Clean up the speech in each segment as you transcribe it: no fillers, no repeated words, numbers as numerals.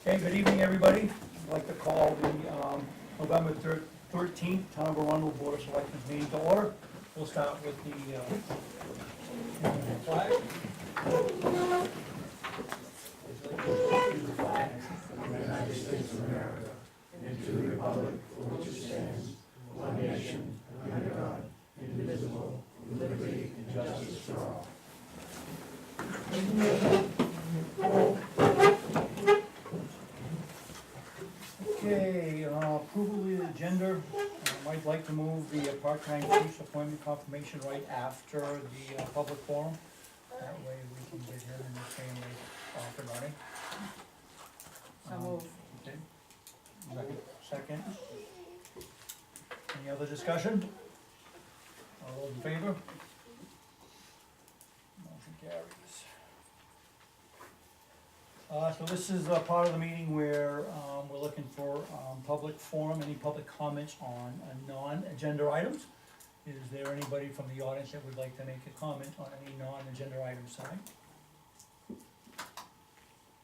Okay, good evening, everybody. I'd like to call the November 13th Town of Arundel Board of Selectmen meeting to order. We'll start with the flag. United States of America, and to the republic for which it stands, one nation, under God, indivisible, with liberty and justice for all. Okay, approval of the agenda. I'd like to move the part-time chief's appointment confirmation right after the public forum. That way we can get him and his family off and running. So move. Okay. Second. Any other discussion? All those in favor? Motion carries. So this is a part of the meeting where we're looking for public forum, any public comments on non-agenda items. Is there anybody from the audience that would like to make a comment on any non-agenda items tonight?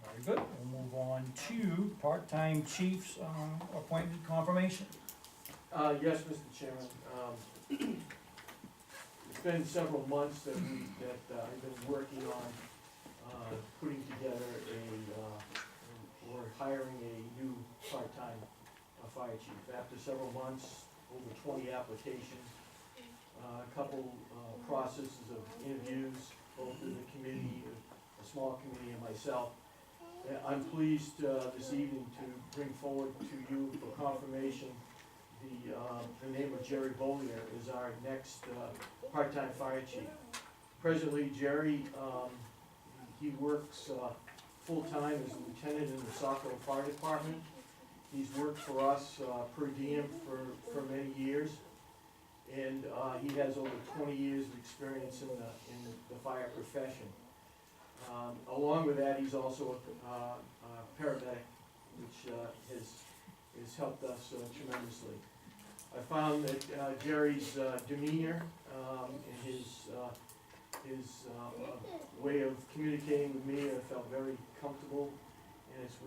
Very good, we'll move on to part-time chief's appointment confirmation. Yes, Mr. Chairman. It's been several months that I've been working on putting together or hiring a new part-time fire chief. After several months, over 20 applications, a couple processes of interviews, both in the committee, a small committee, and myself. I'm pleased this evening to bring forward to you for confirmation the name of Jerry Bollier is our next part-time fire chief. Presently, Jerry, he works full-time as a lieutenant in the Saco Fire Department. He's worked for us per diem for many years, and he has over 20 years of experience in the fire profession. Along with that, he's also a paramedic, which has helped us tremendously. I found that Jerry's demeanor and his way of communicating with me, I felt very comfortable, and it's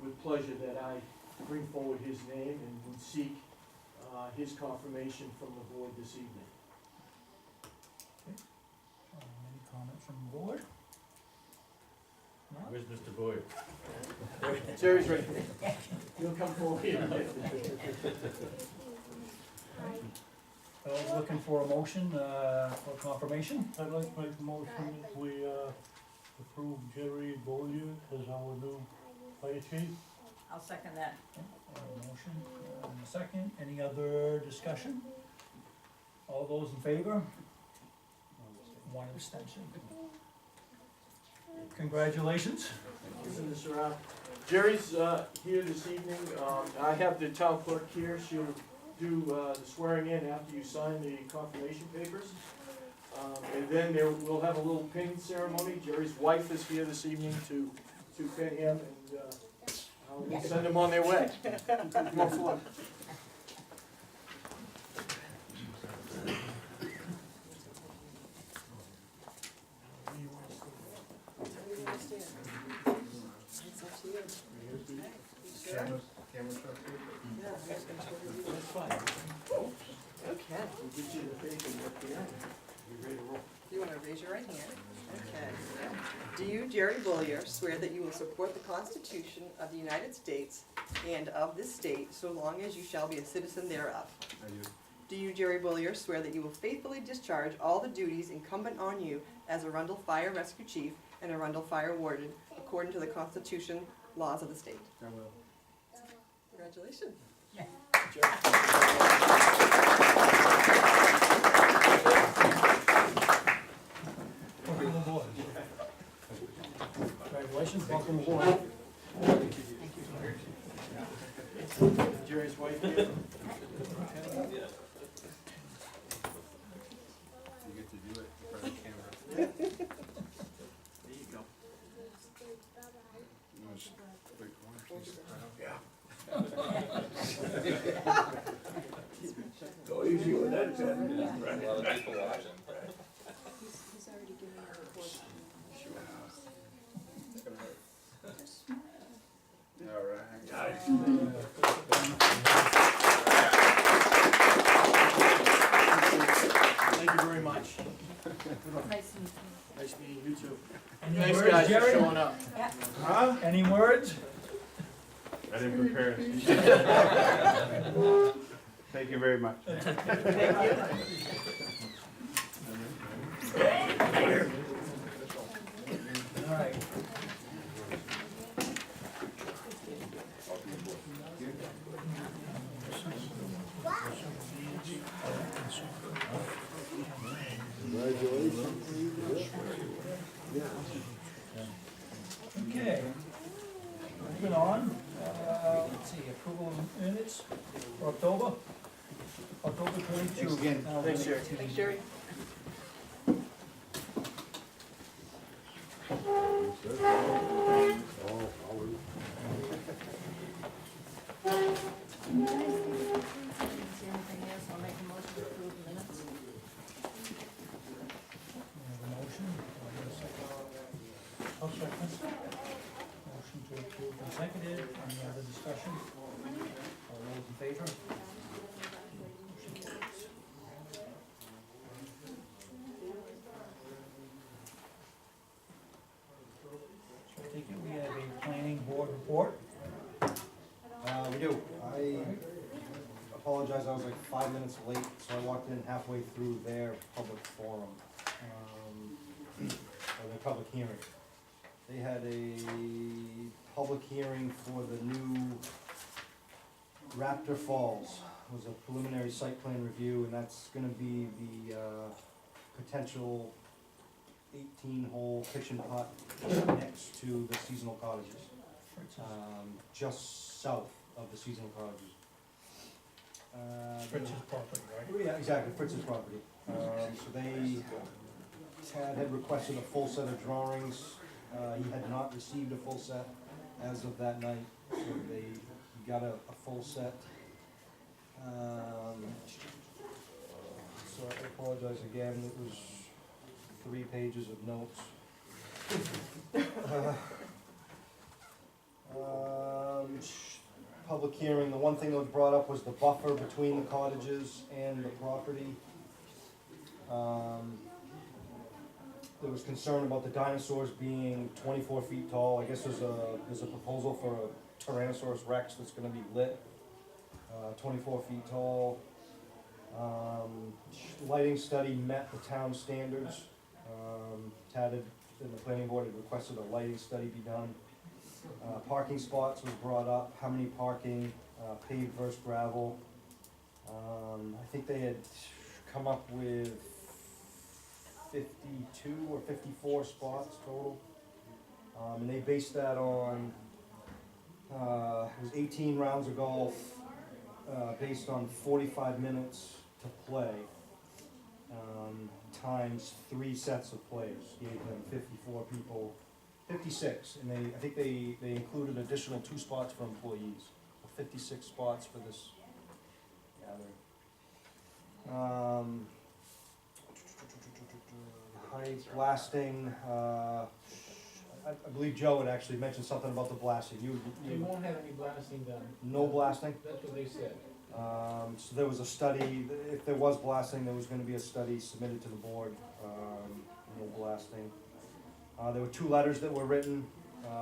with pleasure that I bring forward his name and would seek his confirmation from the board this evening. Any comments from the board? No? Where's Mr. Boyer? Jerry's right there. He'll come forward here. So looking for a motion for confirmation. I'd like to make a motion that we approve Jerry Bollier as our new fire chief. I'll second that. Motion and a second. Any other discussion? All those in favor? One abstention. Congratulations. Jerry's here this evening. I have the town clerk here. She'll do the swearing in after you sign the confirmation papers. And then we'll have a little pinning ceremony. Jerry's wife is here this evening to pin him, and we'll send them on their way. More fun. That's fine. Okay. We'll get you the paper at the end. You're ready to roll. You want to raise your right hand? Okay. Do you, Jerry Bollier, swear that you will support the Constitution of the United States and of this state, so long as you shall be a citizen thereof? I do. Do you, Jerry Bollier, swear that you will faithfully discharge all the duties incumbent on you as Arundel Fire Rescue Chief and Arundel Fire Warden, according to the Constitution, laws of the state? I will. Congratulations. Welcome aboard. Congratulations, welcome aboard. Jerry's wife here. You get to do it in front of the camera. There you go. Go easy with that, Ted. A lot of people watching. He's already given me a report. It's gonna hurt. All right. Thank you very much. Nice and. Nice meeting you too. Any Thanks words, guys for Jerry? showing up. Huh? Any words? I didn't prepare. Thank you very much. All right. Okay. Moving on, let's see, approval of minutes for October 22. Thanks again. Thanks, Jerry. Thanks, Jerry. Anything else, I'll make a motion to approve the minutes. We have a motion, do I hear a second? I'll second. Motion to approve and seconded, any other discussion? All those in favor? Motion carries. So I take it we have a planning board report. We do. I apologize, I was like 5 minutes late, so I walked in halfway through their public forum, or their public hearing. They had a public hearing for the new Raptor Falls. It was a preliminary site plan review, and that's gonna be the, potential 18-hole kitchen pot next to the seasonal cottages. Just south of the seasonal cottages. Fritz's property, right? Yeah, exactly, Fritz's property. So they, Tad had requested a full set of drawings. He had not received a full set as of that night, so he got a full set. So I apologize again, it was 3 pages of notes. Public hearing, the one thing that was brought up was the buffer between the cottages and the property. There was concern about the dinosaurs being 24 feet tall. I guess there's a proposal for a Tyrannosaurus Rex that's gonna be lit, 24 feet tall. Lighting study met the town standards. Tad had, and the planning board had requested a lighting study be done. Parking spots was brought up, how many parking, paved versus gravel. I think they had come up with 52 or 54 spots total. And they based that on, it was 18 rounds of golf, based on 45 minutes to play, times 3 sets of players, gave them 54 people, 56, and I think they included additional 2 spots for employees, so 56 spots for this gathering. Height, blasting, I believe Joe had actually mentioned something about the blasting. They won't have any blasting done. No blasting? That's what they said. So there was a study, if there was blasting, there was gonna be a study submitted to the board, no blasting. There were 2 letters that were written,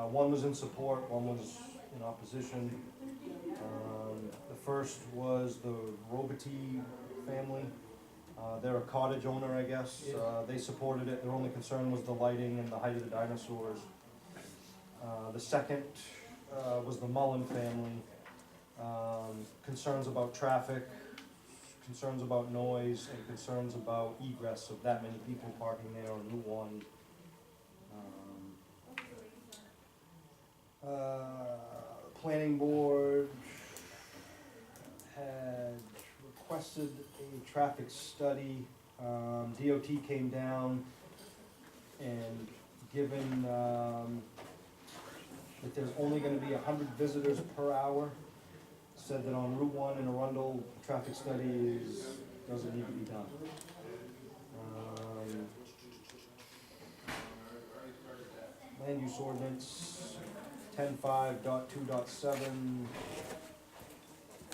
one was in support, one was in opposition. The first was the Robity family, they're a cottage owner, I guess, they supported it, their only concern was the lighting and the height of the dinosaurs. The second was the Mullen family, concerns about traffic, concerns about noise, and concerns about egress of that many people parking there on Route 1. Planning board had requested a traffic study. DOT came down and given that there's only gonna be 100 visitors per hour, said that on Route 1 in Arundel, traffic study doesn't need to be done. Land use ordinance, 10.5.2.7,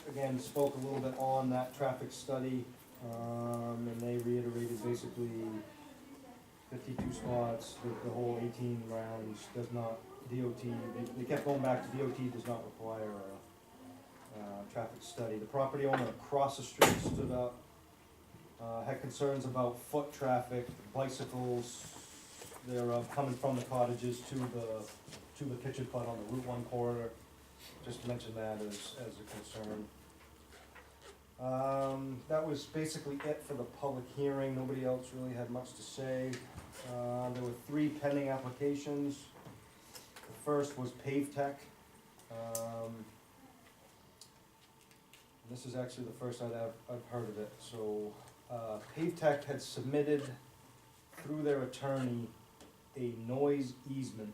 again, spoke a little bit on that traffic study, and they reiterated basically 52 spots, the whole 18 rounds does not, DOT, they kept going back to DOT does not require a traffic study. The property owner across the street stood up, had concerns about foot traffic, bicycles, thereof coming from the cottages to the kitchen putt on the Route 1 corridor. Just mentioned that as a concern. That was basically it for the public hearing. Nobody else really had much to say. There were 3 pending applications. The first was Pave Tech. This is actually the first I've heard of it. So, Pave Tech had submitted through their attorney a noise easement.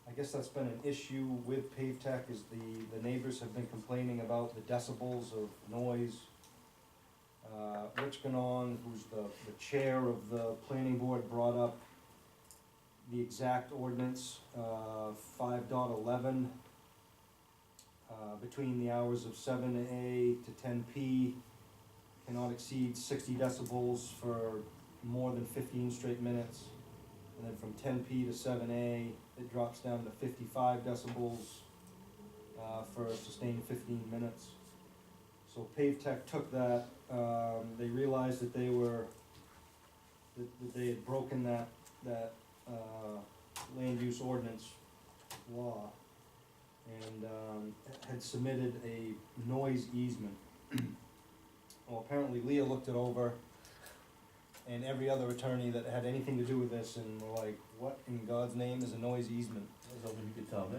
I guess that's been an issue with Pave Tech, is the neighbors have been complaining about the decibels of noise. Rich Ganon, who's the chair of the planning board, brought up the exact ordinance, 5.11, between the hours of 7 A to 10 P, cannot exceed 60 decibels for more than 15 straight minutes. And then from 10 P to 7 A, it drops down to 55 decibels for a sustained 15 minutes. So Pave Tech took that, they realized that they had broken that land use ordinance law, and had submitted a noise easement. Well, apparently Leah looked it over, and every other attorney that had anything to do with this, and were like, what in God's name is a noise easement? I was hoping you could tell me.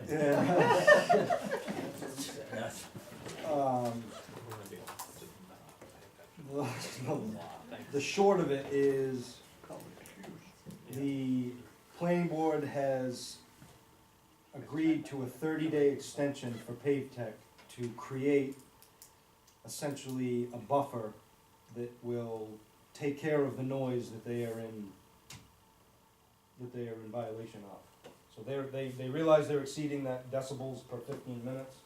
The short of it is, the planning board has agreed to a 30-day extension for Pave Tech to create essentially a buffer that will take care of the noise that they are in violation of. So they realize they're exceeding that decibels per 15 minutes.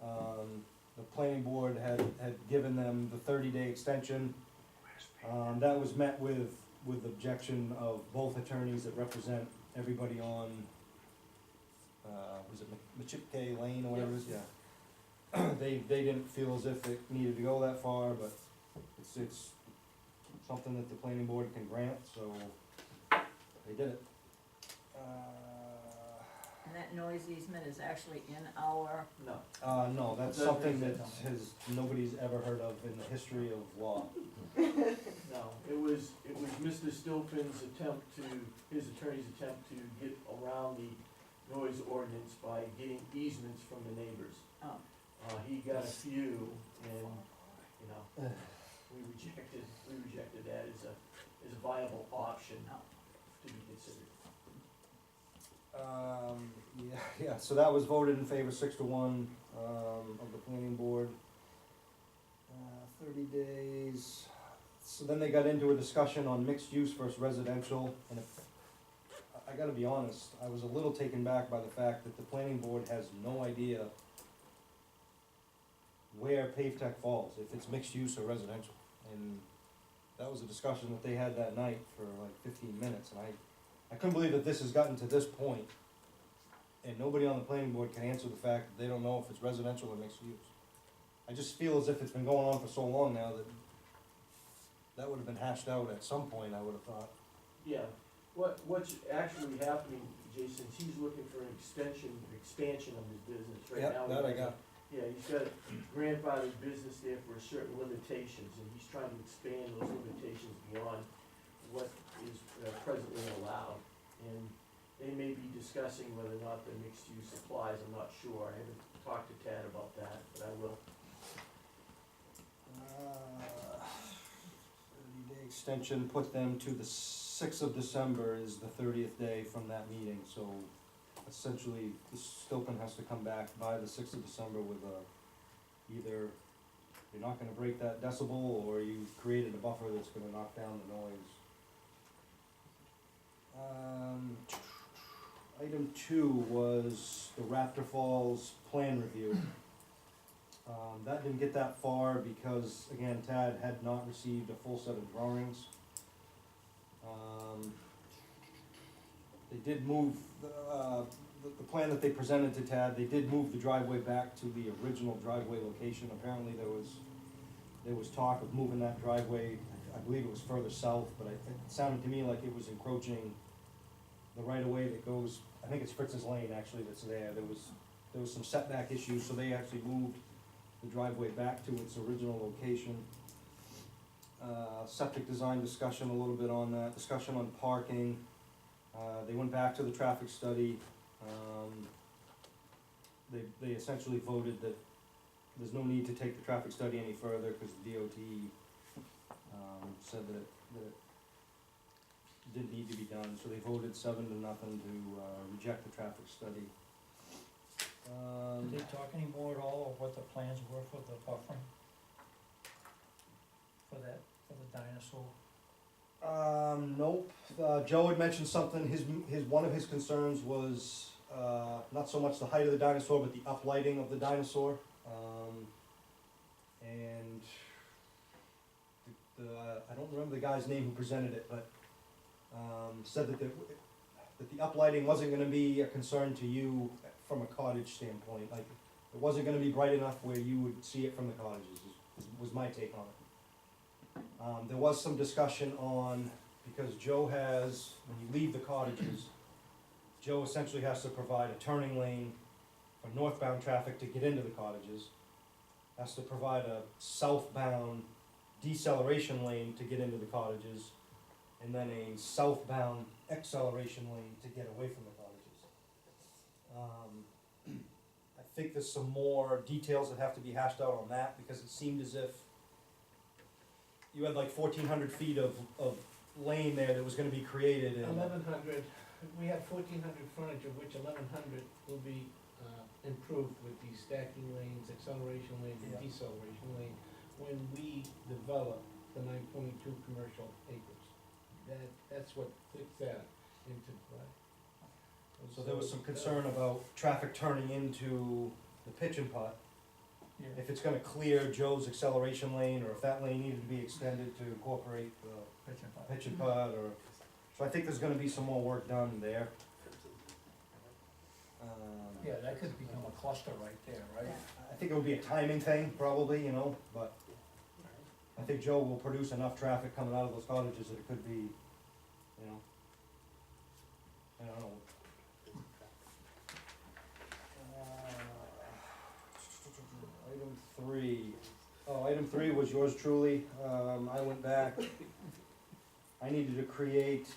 The planning board had given them the 30-day extension. That was met with objection of both attorneys that represent everybody on, was it Machipke Lane or whatever it is, yeah. They didn't feel as if it needed to go that far, but it's something that the planning board can grant, so they did it. And that noise easement is actually in our, No. No, that's something that nobody's ever heard of in the history of law. No, it was Mr. Stilpin's his attorney's attempt to get around the noise ordinance by getting easements from the neighbors. oh, He got a few, and, you know, we rejected that as a viable option to be considered. Yeah, so that was voted in favor 6-1, of the planning board. 30 days. So then they got into a discussion on mixed use versus residential, and I gotta be honest, I was a little taken back by the fact that the planning board has no idea where Pave Tech falls, if it's mixed use or residential. And that was a discussion that they had that night for like 15 minutes, and I couldn't believe that this has gotten to this point, and nobody on the planning board can answer the fact that they don't know if it's residential or mixed use. I just feel as if it's been going on for so long now that would have been hashed out at some point, I would have thought. Yeah, what's actually happening, Jason, is he's looking for an expansion of his business right now. Yep, that I got. Yeah, he's got a grandfathered business there for certain limitations, and he's trying to expand those limitations beyond what is presently allowed. And they may be discussing whether or not the mixed use applies, I'm not sure, I haven't talked to Tad about that, but I will. 30-day extension put them to the 6th of December is the 30th day from that meeting, so essentially, the Stilpen has to come back by the 6th of December with either you're not gonna break that decibel, or you've created a buffer that's gonna knock down the noise. Item 2 was the Raptor Falls plan review. That didn't get that far because, again, Tad had not received a full set of drawings. They did move, the plan that they presented to Tad, they did move the driveway back to the original driveway location. Apparently there was talk of moving that driveway, I believe it was further south, but it sounded to me like it was encroaching the right of way that goes, I think it's Fritz's Lane actually that's there. There was some setback issues, so they actually moved the driveway back to its original location. Septic design discussion, a little bit on that, discussion on parking. They went back to the traffic study. They essentially voted that there's no need to take the traffic study any further because the DOT said that it didn't need to be done, so they voted 7-0 to reject the traffic study. Did they talk any more at all of what the plans were for the buffering? For the dinosaur? Nope. Joe had mentioned something, one of his concerns was, not so much the height of the dinosaur, but the uplighting of the dinosaur. And I don't remember the guy's name who presented it, but, said that the uplighting wasn't gonna be a concern to you from a cottage standpoint, like, it wasn't gonna be bright enough where you would see it from the cottages, was my take on it. There was some discussion on, because Joe has, when you leave the cottages, Joe essentially has to provide a turning lane for northbound traffic to get into the cottages, has to provide a southbound deceleration lane to get into the cottages, and then a southbound acceleration lane to get away from the cottages. I think there's some more details that have to be hashed out on that, because it seemed as if you had like 1,400 feet of lane there that was gonna be created and. 1,100, we have 1,400 frontage, of which 1,100 will be improved with these stacking lanes, acceleration lane, and Yeah. deceleration lane, when we develop the 922 commercial acres. That's what fits that into play. And So there was some concern about traffic turning into the pitch and putt. Yeah. If it's gonna clear Joe's acceleration lane, or if that lane needed to be extended to incorporate the Pitch and putt. pitch and putt, or, so I think there's gonna be some more work done there. Yeah, that could become a cluster right there, right? I think it would be a timing thing, probably, you know, but I think Joe will produce enough traffic coming out of those cottages that it could be, you know, I don't know. Item 3 was yours truly. I went back. I needed to create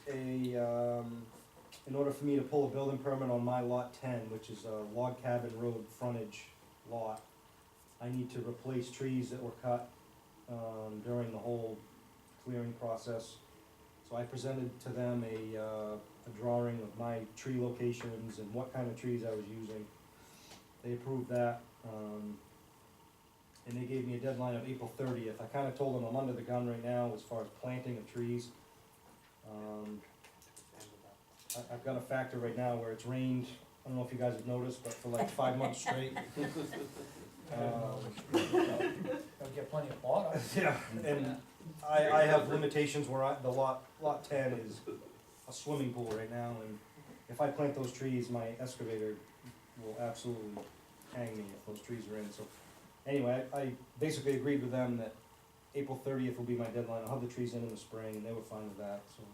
in order for me to pull a building permit on my lot 10, which is a log cabin road frontage lot, I need to replace trees that were cut during the whole clearing process. So I presented to them a drawing of my tree locations and what kind of trees I was using. They approved that, and they gave me a deadline of April 30th. I kinda told them I'm under the gun right now as far as planting of trees. I've got a factor right now where it's rained, I don't know if you guys have noticed, but for like 5 months straight. They'll get plenty of water. Yeah, and I have limitations where the lot 10 is a swimming pool right now, and if I plant those trees, my excavator will absolutely hang me if those trees are in, so. Anyway, I basically agreed with them that April 30th will be my deadline, I'll have the trees in the spring, and they were fine with that, so.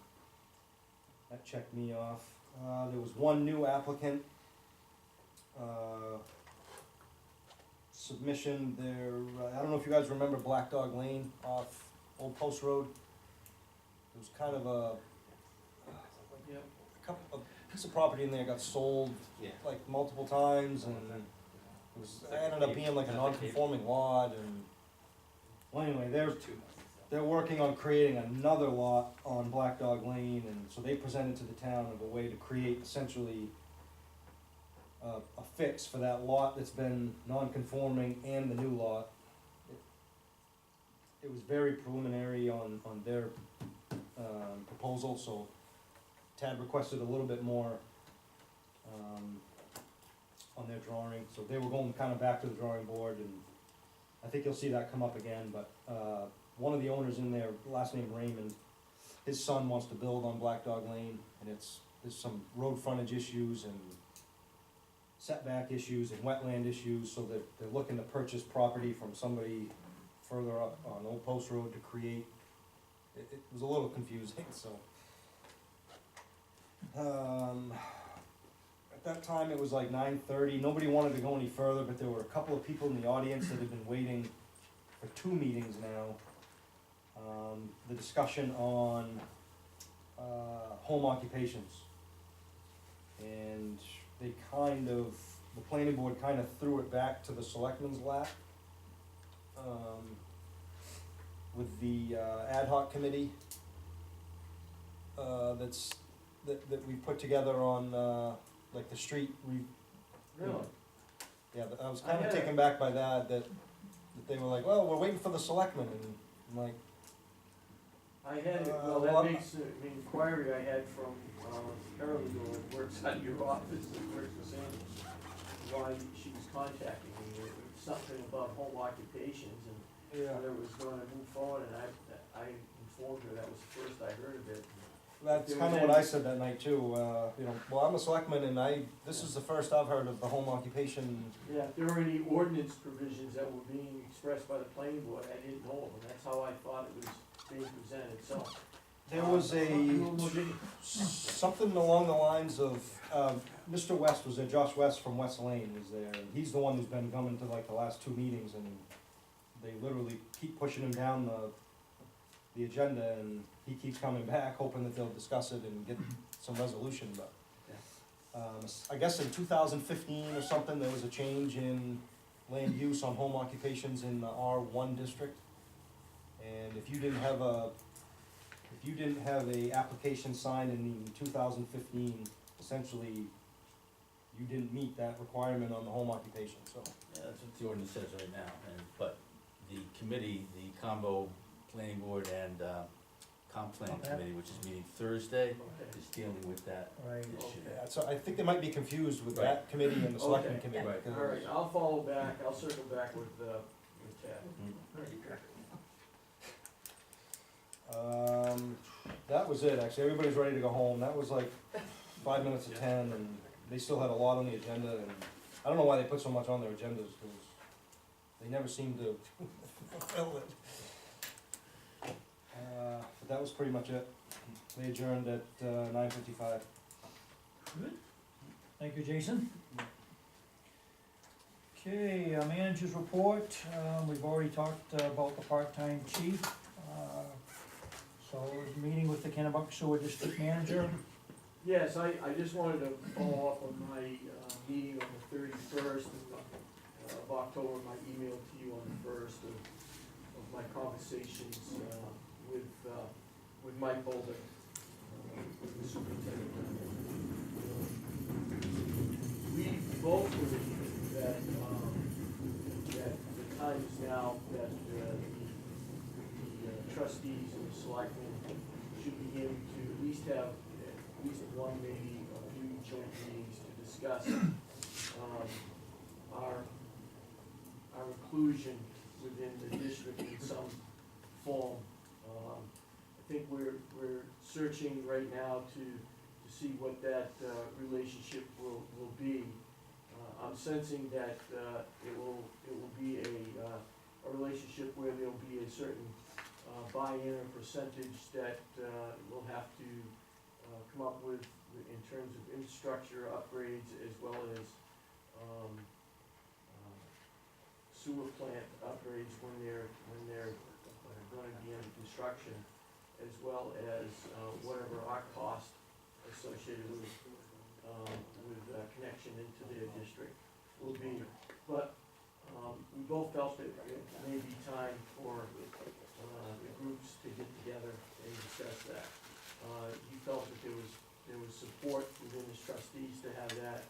That checked me off. There was one new applicant, submission there, I don't know if you guys remember Black Dog Lane off Old Post Road. It was kind of a piece of property in there got sold like multiple times, and it ended up being like a non-conforming lot, and, well, anyway, they're working on creating another lot on Black Dog Lane, and so they presented to the town of a way to create essentially a fix for that lot that's been non-conforming and the new lot. It was very preliminary on their proposal, so Tad requested a little bit more on their drawing, so they were going kind of back to the drawing board, and I think you'll see that come up again, but, one of the owners in there, last name Raymond, his son wants to build on Black Dog Lane, and there's some road frontage issues and setback issues and wetland issues, so that they're looking to purchase property from somebody further up on Old Post Road to create, it was a little confusing, so. At that time, it was like 9:30, nobody wanted to go any further, but there were a couple of people in the audience that had been waiting for 2 meetings now. The discussion on, home occupations. And they the planning board kind of threw it back to the selectmen's lap. With the, ad hoc committee, that we put together on, like the street Really? Yeah, but I was kind I of had taken back by that they were like, well, we're waiting for the selectmen, and I'm like, I had, well, well, that makes the inquiry I had from, paralegal that works at your office, that works for Sandy, why she was contacting me, it was something about home occupations and yeah. whether it was gonna move forward, and I informed her that was the first I heard of it. That's There kind was of what I any- said that night too, well, I'm a selectman, and this is the first I've heard of the home occupation. Yeah, if there were any ordinance provisions that were being expressed by the planning board, I didn't know of them, that's how I thought it was being presented, so. There was something along the lines of, Mr. West was there, Josh West from West Lane was there, and he's the one who's been coming to like the last 2 meetings, and they literally keep pushing him down the agenda, and he keeps coming back, hoping that they'll discuss it and get some resolution, but. I guess in 2015 or something, there was a change in land use on home occupations in the R1 district. And if you didn't have a application signed in 2015, essentially, you didn't meet that requirement on the home occupation, so. Yeah, that's what the ordinance says right now, but the committee, the combo planning board and, comp plan Okay. committee, which is meeting Thursday, Okay. is dealing with that Right. issue. Yeah, so I think they might be confused with Right. that committee and the selectmen Okay. committee. Right. 'cause- All right, I'll follow back, I'll circle back with Ted. That was it, actually, everybody's ready to go home, that was like 5 minutes to 10, and they still had a lot on the agenda, and I don't know why they put so much on their agendas, because they never seem to fulfill it. But that was pretty much it, they adjourned at 9:55. Good. Thank you, Jason. Okay, managers report, we've already talked about the part-time chief. So, meeting with the Kennebunk Sewer District Manager. Yes, I just wanted to follow up on my, meeting on the 31st of October, my email to you on the 1st of my conversations, with Mike Bolder, the superintendent. We both believe that, that the time is now that, the trustees and the selectmen should begin to at least have at least one, maybe a few joint meetings to discuss, our inclusion within the district in some form. I think we're searching right now to see what that, relationship will be. I'm sensing that, it will be a relationship where there'll be a certain, buy-in or percentage that, we'll have to, come up with in terms of infrastructure upgrades as well as, sewer plant upgrades when they're gonna be under construction, as well as, whatever our cost associated with connection into their district will be. But, we both felt that it may be time for, the groups to get together and discuss that. He felt that there was support within his trustees to have that.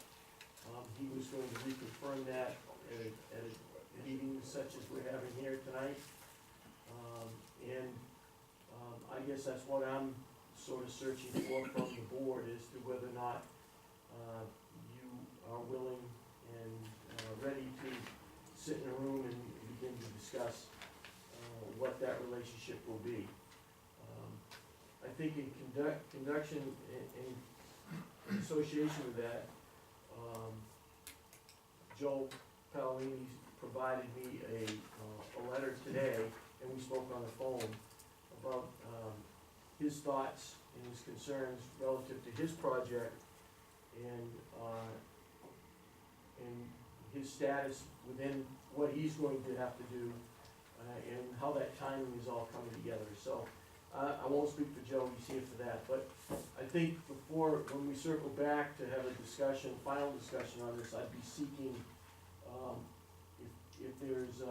He was going to reconfirm that at a meeting such as we're having here tonight. I guess that's what I'm sort of searching for from the board, as to whether or not, are willing and ready to sit in a room and begin to discuss what that relationship will be. I think in conduction, in association with that, Joe Paolini provided me a letter today, and we spoke on the phone about his thoughts and his concerns relative to his project and his status within what he's going to have to do, and how that timing is all coming together. So, I won't speak for Joe, he's here for that, but I think before, when we circle back to have a discussion, final discussion on this, I'd be seeking, if there's,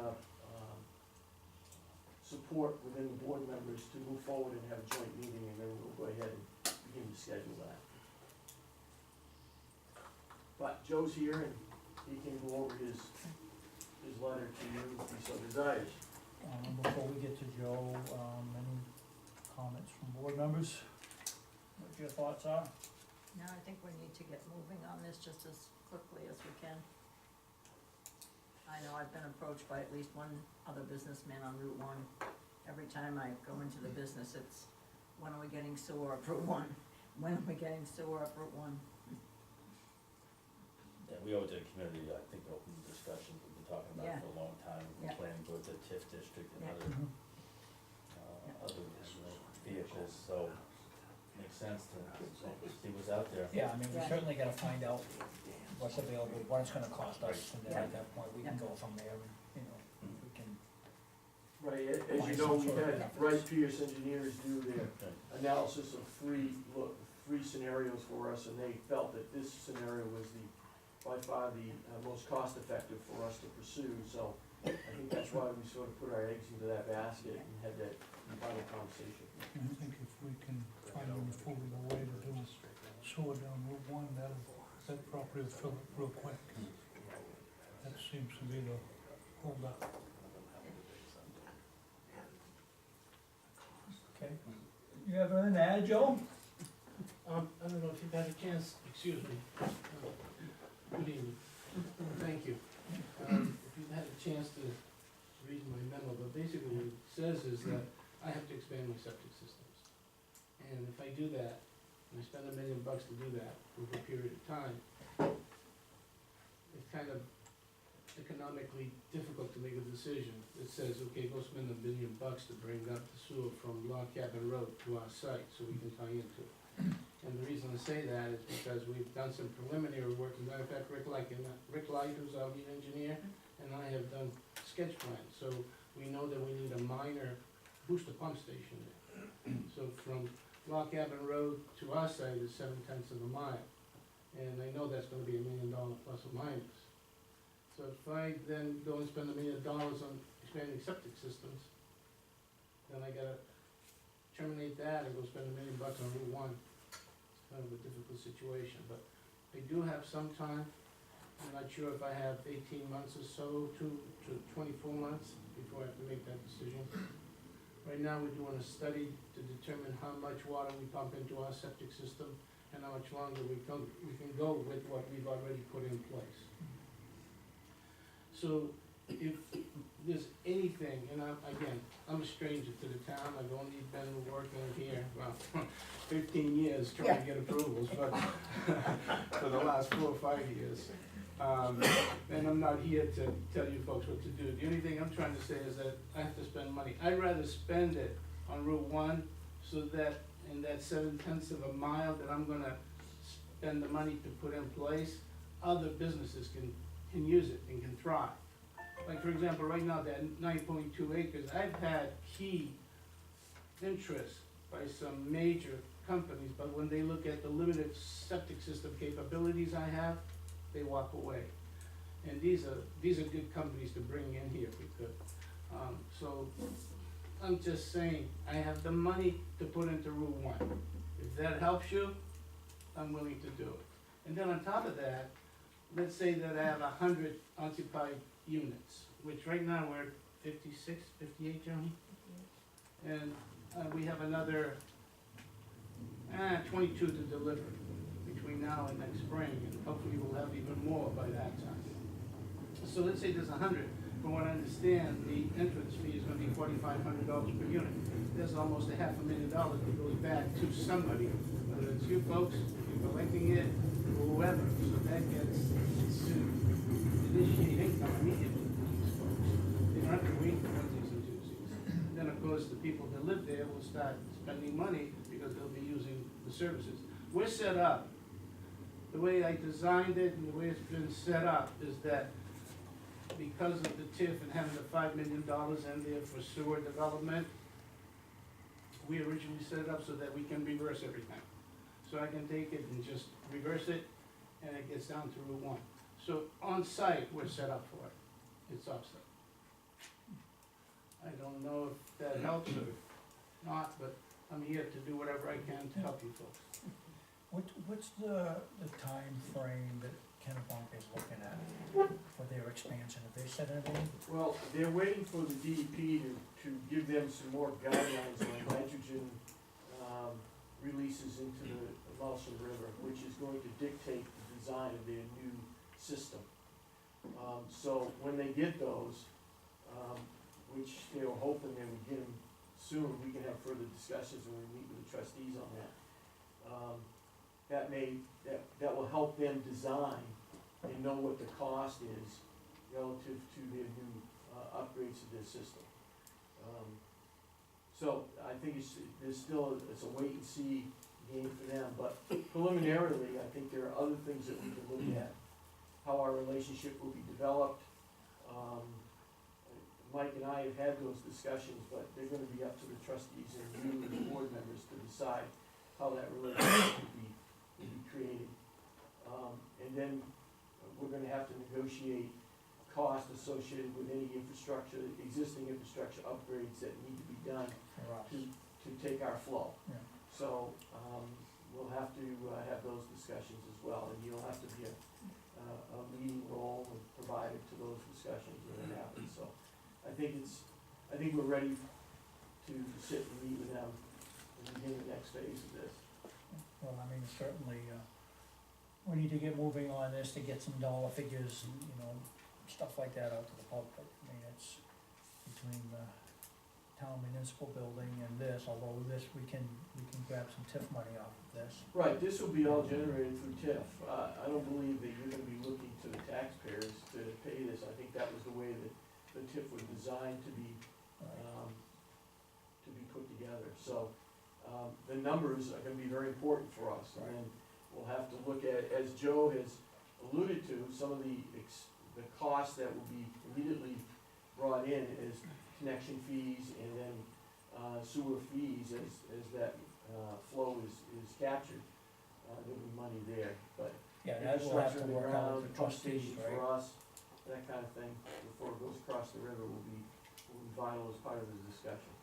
support within the board members to move forward and have a joint meeting, and then we'll go ahead and begin to schedule that. But Joe's here, and he can go over his letter to you if he so desires. Before we get to Joe, any comments from board members? What your thoughts are? No, I think we need to get moving on this just as quickly as we can. I know I've been approached by at least one other businessman on Route 1. Every time I go into the business, it's, when are we getting sewer up Route 1? When are we getting sewer up Route 1? Yeah, we owe it to the community, I think, open discussions we've been talking about Yeah. for a long time, Yeah. planning board, the TIF district and Yeah. other, Mhm. other vehicles, so makes sense to see what's out there. Yeah, I mean, we Yeah. certainly gotta find out what's available, what it's gonna cost us, and then Yeah. at that point, we can Yeah. go from there, and, you know, we can. Right, as you know, we had Rice Pierce Engineers do their Okay. analysis of three scenarios for us, and they felt that this scenario was by far the most cost-effective for us to pursue, so I think that's why we sort of put our eggs into that basket and had that final conversation. I think if we can find an affordable way to do sewer down Route 1, that property will fill up real quick. That seems to be the holdup. Okay. You have anything to add, Joe? I don't know if you've had a chance, excuse me. Good evening. Thank you. If you've had a chance to read my memo, but basically what it says is that I have to expand my septic systems. And if I do that, and I spend $1 million to do that over a period of time, it's kind of economically difficult to make a decision that says, okay, go spend $1 million to bring up the sewer from Log Cabin Road to our site so we can tie into it. And the reason I say that is because we've done some preliminary work. As a matter of fact, Rick Light, who's our lead engineer, and I have done sketch plans. So we know that we need a minor booster pump station there. So from Log Cabin Road to our site is 7/10 of a mile. And I know that's gonna be $1 million plus or minus. So if I then go and spend $1 million on expanding septic systems, then I gotta terminate that and go spend $1 million on Route 1. It's kind of a difficult situation, but I do have some time. I'm not sure if I have 18 months or so to 24 months before I have to make that decision. Right now, we're doing a study to determine how much water we pump into our septic system and how much longer we can go with what we've already put in place. So if there's anything, and I'm a stranger to the town, I've only been working here, well, 15 years trying to get approvals, but for the last 4 or 5 years. And I'm not here to tell you folks what to do. The only thing I'm trying to say is that I have to spend money. I'd rather spend it on Route 1 so that in that 7/10 of a mile that I'm gonna spend the money to put in place, other businesses can use it and can thrive. Like, for example, right now, that 9.2 acres, I've had key interest by some major companies, but when they look at the limited septic system capabilities I have, they walk away. And these are good companies to bring in here if we could. So, I'm just saying, I have the money to put into Route 1. If that helps you, I'm willing to do it. And then on top of that, let's say that I have 100 occupied units, which right now we're 56, 58, Johnny? And we have another 22 to deliver between between now and next spring, and hopefully we'll have even more by that time. So let's say there's 100, from what I understand, the entrance fee is gonna be $4,500 per unit. There's almost $500,000 that goes back to somebody, whether it's you folks, you're collecting it, or whoever, so that gets to initiate income immediately for these folks. They don't have to wait for Wednesdays and Tuesdays. Then, of course, the people that live there will start spending money because they'll be using the services. We're set up, the way I designed it and the way it's been set up is that because of the TIF and having the $5 million in there for sewer development, we originally set it up so that we can reverse everything. So I can take it and just reverse it, and it gets down to Route 1. So on site, we're set up for it. It's offset. I don't know if that helps or not, but I'm here to do whatever I can to help you folks. What's the time frame that Kennebunk is looking at for their expansion? Have they said anything? Well, they're waiting for the DEP to give them some more guidelines on nitrogen, releases into the Mulson River, which is going to dictate the design of their new system. So when they get those, which they were hoping they would get them soon, we can have further discussions when we meet with the trustees on that. That will help them design and know what the cost is relative to their new upgrades to their system. So I think it's a wait and see game for them, but preliminarily, I think there are other things that we can look at. How our relationship will be developed. Mike and I have had those discussions, but they're gonna be up to the trustees and you and the board members to decide how that relationship will be created. And then we're gonna have to negotiate cost associated with any infrastructure, existing infrastructure upgrades that need to be done For us? to take our flow. Yeah. So, we'll have to have those discussions as well, and you'll have to be a leading role provided to those discussions when it happens, so. I think we're ready to sit and meet with them and begin the next phase of this. Well, I mean, certainly, we need to get moving on this to get some dollar figures and, stuff like that out to the public. I mean, it's between the town municipal building and this, although this, we can grab some TIF money off of this. Right, this will be all generated through TIF. I don't believe that you're gonna be looking to the taxpayers to pay this. I think that was the way that the TIF was designed to be put together. So, the numbers are gonna be very important for us. And then we'll have to look at, as Joe has alluded to, some of the costs that will be immediately brought in as connection fees and then sewer fees as that flow is captured. There'll be money there, but Yeah, that will have infrastructure to in the work out ground, with the pump trustees, stations right? for us, that kind of thing, before it goes across the river will be vital as part of the discussion.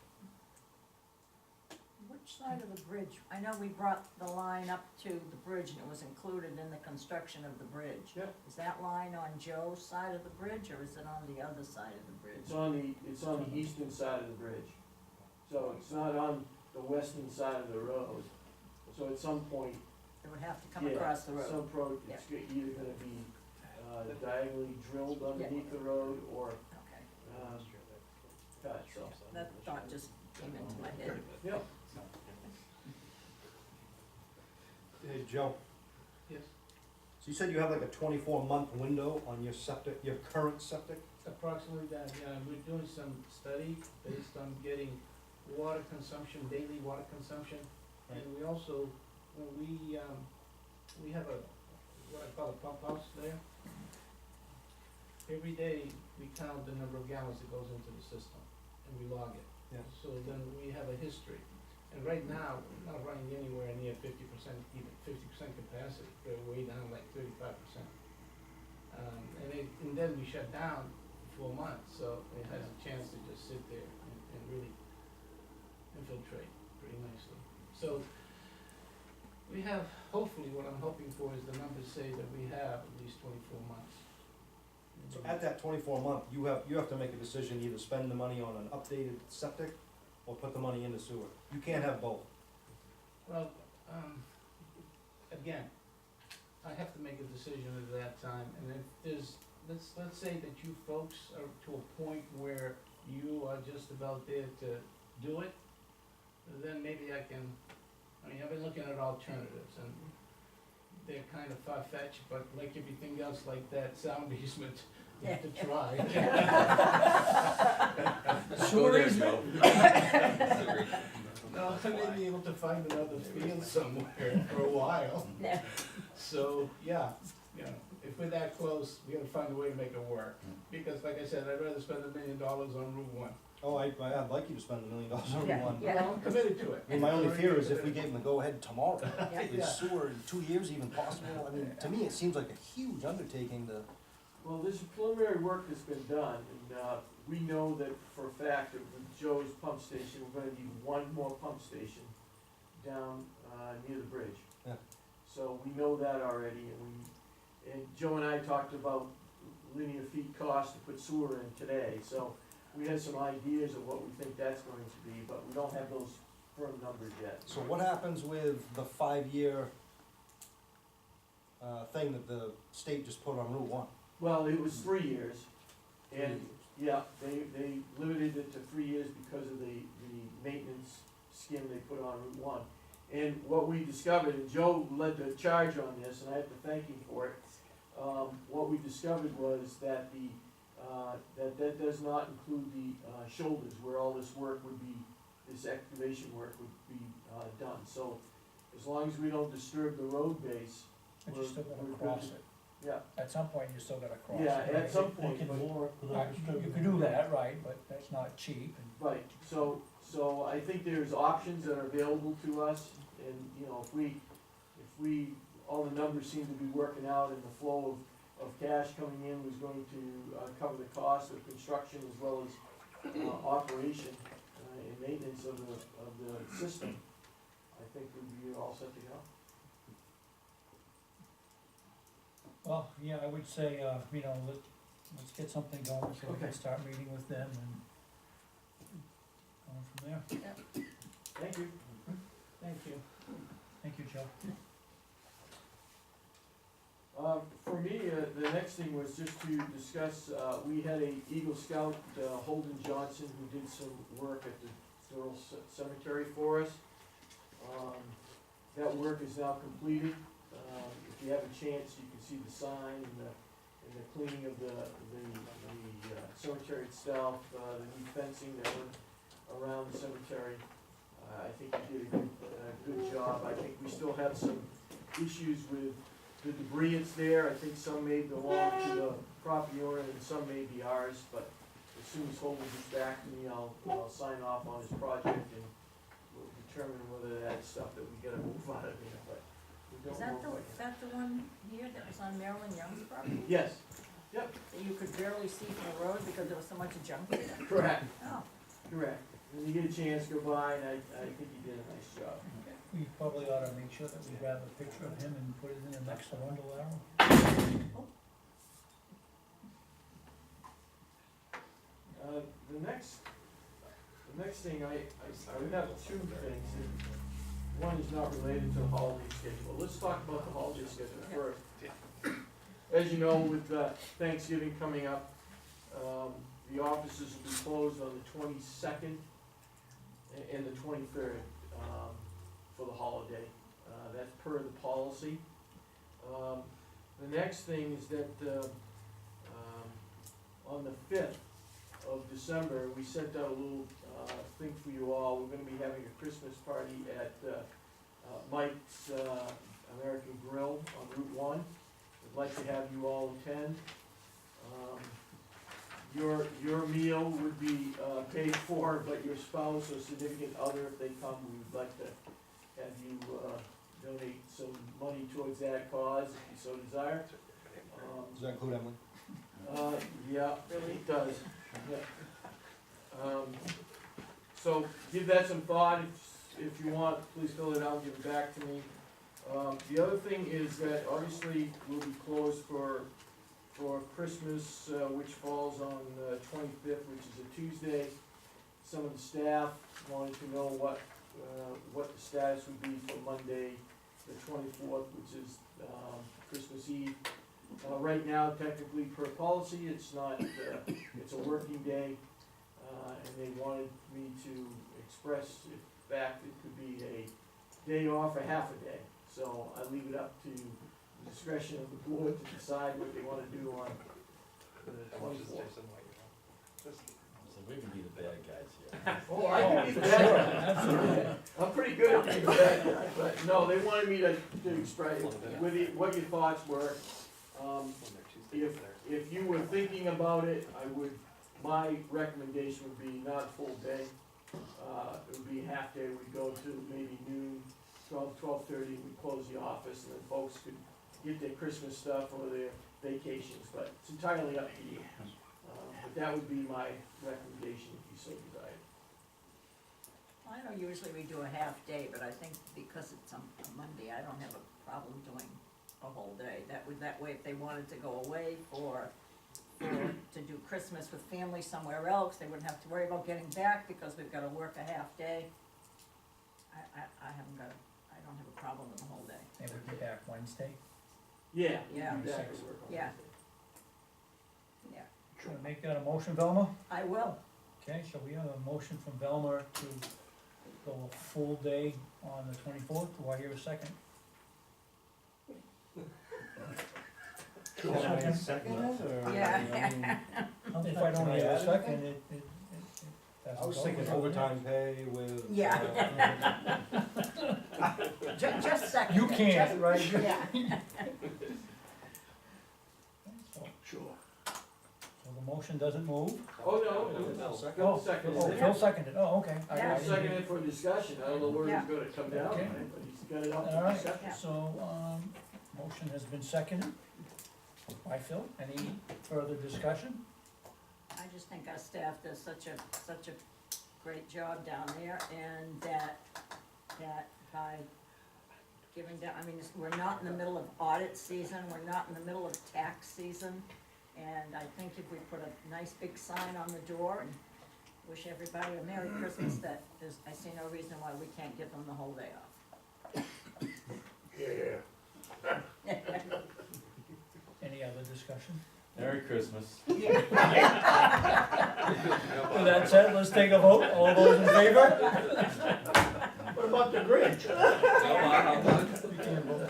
Which side of the bridge? I know we brought the line up to the bridge and it was included in the construction of the bridge. Yep. Is that line on Joe's side of the bridge or is it on the other side of the bridge? It's on the eastern side of the bridge, so it's not on the western side of the road. So at some point, It would have to come yeah, across the road. it's either gonna be diagonally drilled underneath the road or Okay, cut, so. that thought just came into my head. Yep. Hey, Joe, Yes, so you said you have like a 24-month window on your septic, your current septic? approximately that, yeah, we're doing some study based on getting water consumption, daily water consumption. And we also, when we have what I call a pump house there. Every day, we count the number of gallons that goes into the system, and we log it. Yeah. So then we have a history. And right now, we're not running anywhere near 50%, even 50% capacity, we're way down like 35%. And then we shut down for 4 months, so it has a chance to just sit there and really infiltrate pretty nicely. So we have, hopefully, what I'm hoping for is the numbers say that we have at least 24 months. So at that 24-month, you have to make a decision, either spend the money on an updated septic or put the money into sewer. You can't have both. Well, again, I have to make a decision at that time, and if there's, let's say that you folks are to a point where you are just about there to do it, then maybe I can, I've been looking at alternatives, and they're kind of far-fetched, but like everything else like that, sound easement, you have to try. Sewer easement? No, I may be able to find another field somewhere for a while. Yeah. So, yeah, if we're that close, we gotta find a way to make it work. Because like I said, I'd rather spend $1 million on Route 1. Oh, I'd like you to spend $1 million on Yeah, one. yeah. Well, I'm committed to it. I mean, my only fear is if we gave them the go-ahead tomorrow, Yeah. is sewer in 2 years even possible? I mean, to me, it seems like a huge undertaking to, Well, there's preliminary work that's been done, and, we know that for a fact that with Joe's pump station, we're gonna need one more pump station down, near the bridge. Yeah. So we know that already, and Joe and I talked about linear feet cost to put sewer in today, so we have some ideas of what we think that's going to be, but we don't have those firm numbers yet. so what happens with the 5-year thing that the state just put on Route 1? Well, it was 3 years, and, yeah, they limited it to 3 years because of the maintenance skim they put on Route 1. And what we discovered, and Joe led the charge on this, and I have to thank him for it, what we discovered was that that does not include the shoulders where all this work would be, this excavation work would be done. So as long as we don't disturb the road base, But you're still we're gonna good cross to- it. Yeah, At some point, you're still gonna cross it. yeah, at some They point, can but, bore it without Right, disturbing. you could do that, right, but that's not cheap, and right, so I think there's options that are available to us, and, if we, all the numbers seem to be working out, and the flow of cash coming in was going to cover the cost of construction as well as operation and maintenance of the system, I think we'd be all set to go. well, yeah, I would say, let's get something going, so we can Okay. start meeting with them and going from there. Thank you. Thank you. Thank you, Joe. For me, the next thing was just to discuss, we had a Eagle Scout, Holden Johnson, who did some work at the Thurl Cemetery for us. That work is now completed. If you have a chance, you can see the sign and the cleaning of the cemetery itself, the new fencing that went around the cemetery. I think you did a good job. I think we still have some issues with the debris that's there. I think some may belong to the property owner and some may be ours, but as soon as Holden gets back to me, I'll sign off on his project and we'll determine whether that's stuff that we gotta move out of here, but we don't Is know. that the one here that was on Marilyn Young's property? Yes, That you could barely see from the road because there was so much junk there? correct, Oh, correct. When you get a chance, go by, and I think you did a nice job. We probably ought to make sure that we grab a picture of him and put it in the next Arundel Arrow. The next thing, I would have two things, and one is not related to the holiday schedule. Let's talk about the holiday schedule first. As you know, with Thanksgiving coming up, the offices will be closed on the 22nd and the 23rd, for the holiday. That's per the policy. The next thing is that, on the 5th of December, we sent out a little, thing for you all. We're gonna be having a Christmas party at, Mike's, American Grill on Route 1. We'd like to have you all attend. Your meal would be, paid for, but your spouse or significant other, if they come, we'd like to have you, donate some money towards that cause, if you so desire. Does that include Emily? Yeah, it does, yeah. So give that some thought, if you want, please fill it out, give it back to me. The other thing is that obviously we'll be closed for Christmas, which falls on the 25th, which is a Tuesday. Some of the staff wanted to know what the status would be for Monday, the 24th, which is Christmas Eve. Right now, technically per policy, it's not, it's a working day, and they wanted me to express, in fact, it could be a day off or half a day. So I leave it up to the discretion of the board to decide what they wanna do on the 24th. So we can be the bad guys here. Oh, I can be the Sure, bad guy. absolutely. I'm pretty good at being the bad guy, but no, they wanted me to express what your thoughts were. If you were thinking about it, my recommendation would be not a full day. It would be a half day, we'd go to maybe noon, 12:30, we'd close the office, and then folks could get their Christmas stuff or their vacations, but it's entirely up to you. But that would be my recommendation if you so desired. I know usually we do a half day, but I think because it's a Monday, I don't have a problem doing a whole day. That way, if they wanted to go away to do Christmas with family somewhere else, they wouldn't have to worry about getting back because we've gotta work a half day. I don't have a problem with the whole day. They would be back Wednesday. Yeah. Yeah. Exactly. Work on Yeah. Wednesday. Should I make that a motion, Velma? I will. Okay, so we have a motion from Velma to go a full day on the 24th. Do I hear a second? Can I second it, or? Yeah. If I don't hear a second, it I doesn't was go. thinking overtime pay with. Yeah. Just second. You it, can't, just- right? Yeah. So Sure. the motion doesn't move. Oh, no, Oh, second. oh, Phil seconded, oh, okay. I Yeah. didn't Second hear- it for discussion, I don't know where Yeah. he's gonna come down, Okay. tonight, but he's got it up All for right. discussion. Yeah. So, motion has been seconded by Phil. Any further discussion? I just think our staff does such a great job down there, and that by giving down, I mean, we're not in the middle of audit season, we're not in the middle of tax season, and I think if we put a nice big sign on the door and wish everybody a Merry Christmas, I see no reason why we can't give them the whole day off. Any other discussion? Merry Christmas. With that said, let's take a vote. All those in favor? What about the Grinch? You can't vote.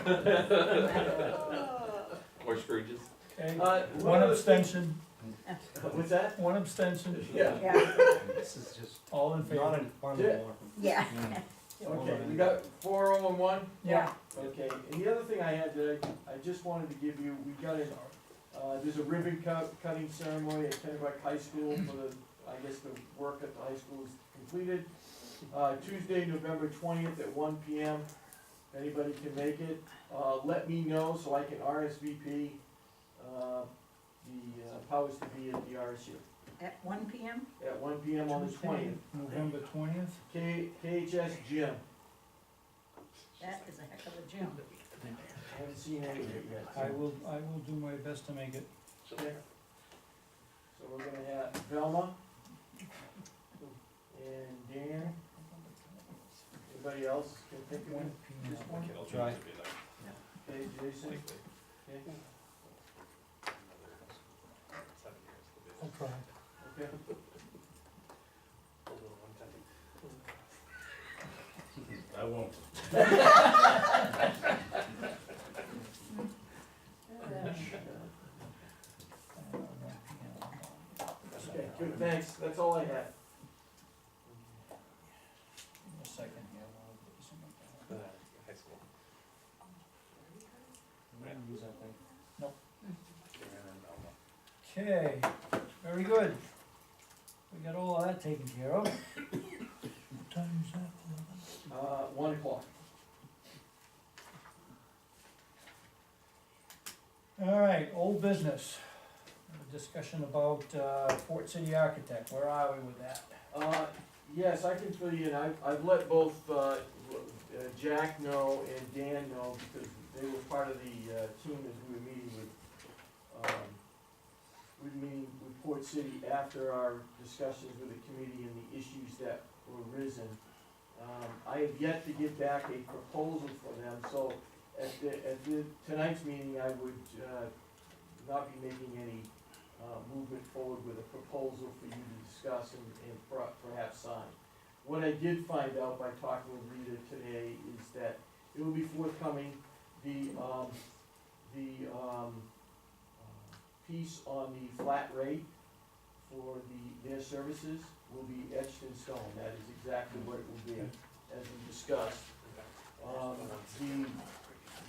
Or Scrooges. Okay, One one other thing- abstention, What's that? one abstention, Yeah, Yeah, This is just all in not favor. in fun Yeah. anymore. yeah, okay, we got 4-0-1. yeah. Okay, and the other thing I had that I just wanted to give you, we got there's a ribbon cutting ceremony at Kennebunk High School for the work at the high school is completed. Tuesday, November 20th at 1 PM, if anybody can make it, let me know so I can RSVP, the powers to be at the RSU. At 1 PM? At 1 PM on the Tuesday, 20th, November 20th. KHS Gym, That is a heck of a gym. I haven't seen any of it yet. I will do my best to make it. Okay. So we're gonna have Velma and Dan, anybody else can think of 1 it? PM. Just one? I'll try. Okay, Jason? Okay. I'll try. Okay. I won't. Okay, good, thanks, that's all I had. Give me a second here. while I put some of High school. We didn't use that thing. that. Okay, very good. We got all of that taken care of. What time is that? 11? 1 o'clock. All right, old business. A discussion about Fort City Architect. Where are we with that? Yes, I can fill you in, I've let both, Jack know and Dan know, because they were part of the, team as we were meeting with Port City after our discussions with the committee and the issues that were risen. I have yet to get back a proposal for them, so at tonight's meeting, I would, not be making any, movement forward with a proposal for you to discuss and perhaps sign. What I did find out by talking with Rita today is that it will be forthcoming, the piece on the flat rate for their services will be etched in stone. That is exactly what it will be, as we discussed.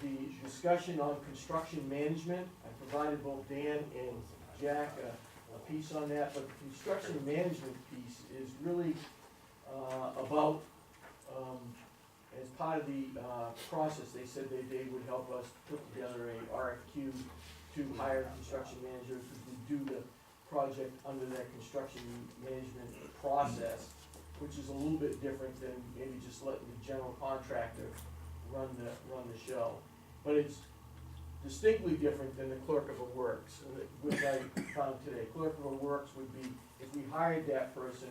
The discussion on construction management, I provided both Dan and Jack a piece on that, but the construction management piece is really about, as part of the process, they said they would help us put together a RFQ to hire a construction manager who would do the project under that construction management process, which is a little bit different than maybe just letting the general contractor run the show. But it's distinctly different than the clerk of the works, which I found today. Clerk of the works would be, if we hired that person,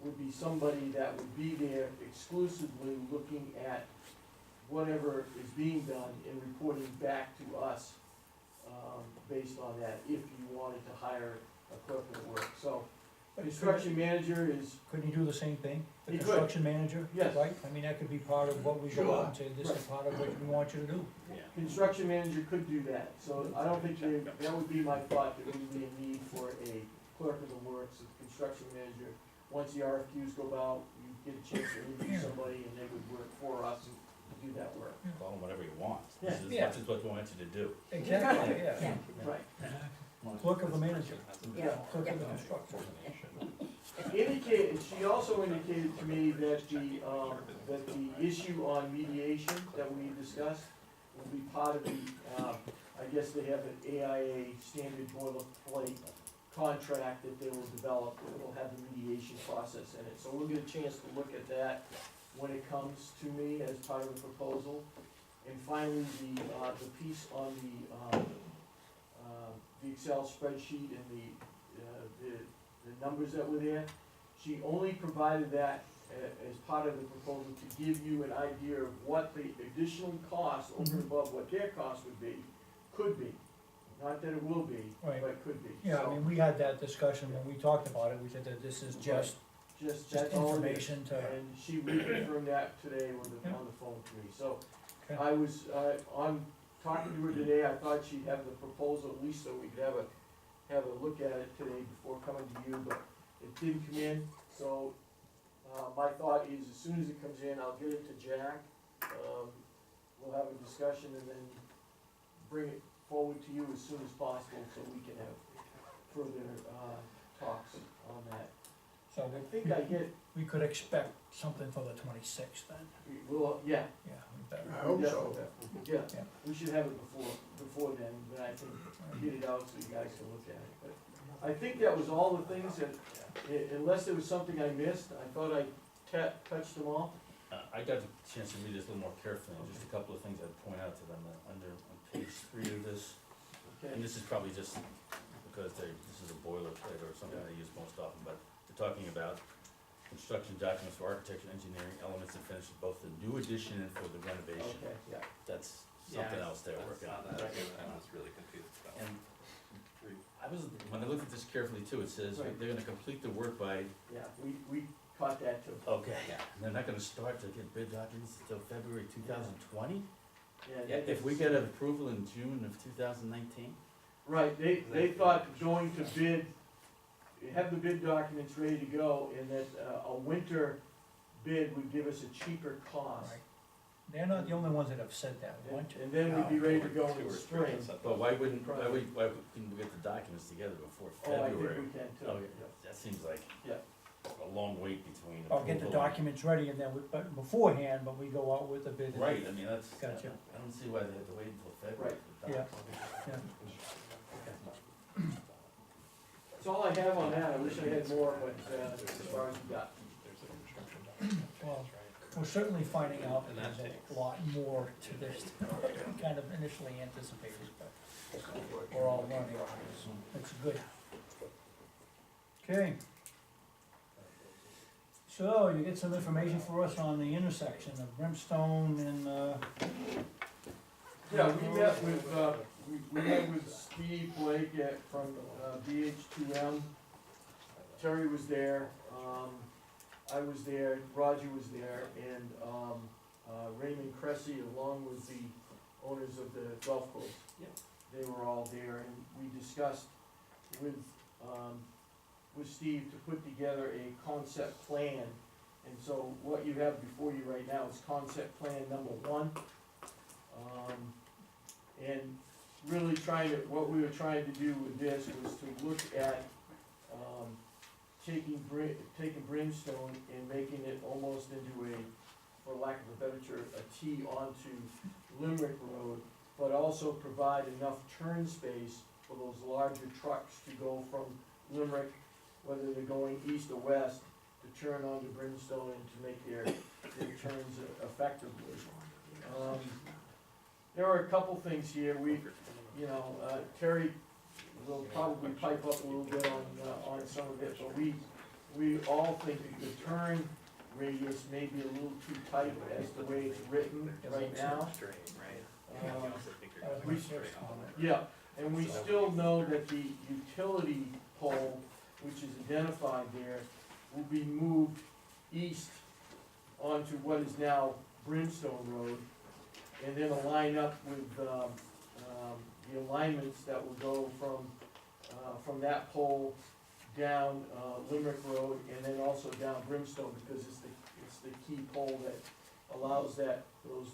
would be somebody that would be there exclusively looking at whatever is being done and reporting back to us, based on that, if you wanted to hire a clerk of the works. So, construction manager is, Couldn't you do the same thing? The He could. construction manager? Yes. Right? I mean, that could be part of what we go out and say, this is part of what we want you to do. Yeah. construction manager could do that, so I don't think that would be my thought, that would be a need for a clerk of the works, a construction manager. Once the RFQs go out, you get a chance to interview somebody and they would work for us and do that work. Call them whatever you want. Yeah. This is Yeah. much as what we want you to do. Exactly, yeah. Right. Clerk of the manager. Yeah. Clerk of the construction. Indicated, she also indicated to me that the issue on mediation that we discussed will be part of the, I guess they have an AIA standard boilerplate contract that they will develop, that will have the mediation process in it. So we'll get a chance to look at that when it comes to me as part of the proposal. And finally, the piece on the Excel spreadsheet and the numbers that were there, she only provided that as part of the proposal to give you an idea of what the additional cost over and above what their cost would be, could be. Not that it will be, Right. but could be. Yeah, I So, mean, we had that discussion when we talked about it, we said that this is just just that's all it is. information to, And she reconfirmed that today Yeah. on the phone to me, so Okay. I was, on talking to her today, I thought she'd have the proposal at least so we could have a look at it today before coming to you, but it didn't come in, so, my thought is as soon as it comes in, I'll get it to Jack, we'll have a discussion and then bring it forward to you as soon as possible so we can have further, talks on that. so I think I get, we could expect something for the 26th then, well, yeah. yeah, we better. I hope so. Yeah, Yeah. we should have it before then, but I can get it out so you guys can look at it. But I think that was all the things that, unless there was something I missed, I thought I touched them all. I got a chance to read this a little more carefully, and just a couple of things I'd point out to them, on page 3 of this. And Okay, this is probably just because this is a boilerplate or something they use most often, but they're talking about construction documents for architecture, engineering, elements and finishes, both the new addition and for the renovation. okay, yeah. That's something else they're working on. I was really confused about And when I looked at this carefully too, it says Right. they're gonna complete the work by, Yeah, we caught that too. okay, and they're not gonna start to get bid documents until February 2020? Yeah, If we get an approval in June of 2019? Right, they thought going to bid, have the bid documents ready to go, and that a winter bid would give us a cheaper cost. Right. They're not the only ones that have said that, weren't you? And then we'd be ready to go in the spring. But why couldn't we get the documents together before Oh, I think February? we can too. Oh, yeah, that seems like Yeah. a long wait between Or get the approval and- documents ready and then, but beforehand, but we go out with the bid. and- Right, I mean, that's, I Gotcha. don't see why they have to wait until February. for the Yeah. documents. Yeah. That's all I have on that, I wish I had more, but as far as we got. Well, we're certainly finding out that there's a lot more to this than we kind of initially anticipated, but we're all learning, so it's good. Okay. So, you get some information for us on the intersection of Brimstone and, Yeah, we met with Steve Blake from BH2M. Terry was there, I was there, Roger was there, and Raymond Cressy, along with the owners of the golf course. Yep. They were all there, and we discussed with Steve to put together a concept plan. And so what you have before you right now is concept plan number 1. And really what we were trying to do with this was to look at, taking Brimstone and making it almost into a, for lack of a better term, a T onto Limerick Road, but also provide enough turn space for those larger trucks to go from Limerick, whether they're going east or west, to turn onto Brimstone and to make their turns effectively. There are a couple things here, Terry will probably pipe up a little bit on some of it, but we all think that the turn radius may be a little too tight as the way it's written right now. Yeah, and we still know that the utility pole, which is identified there, will be moved east onto what is now Brimstone Road, and then align up with the alignments that will go from that pole down Limerick Road, and then also down Brimstone, because it's the key pole that allows those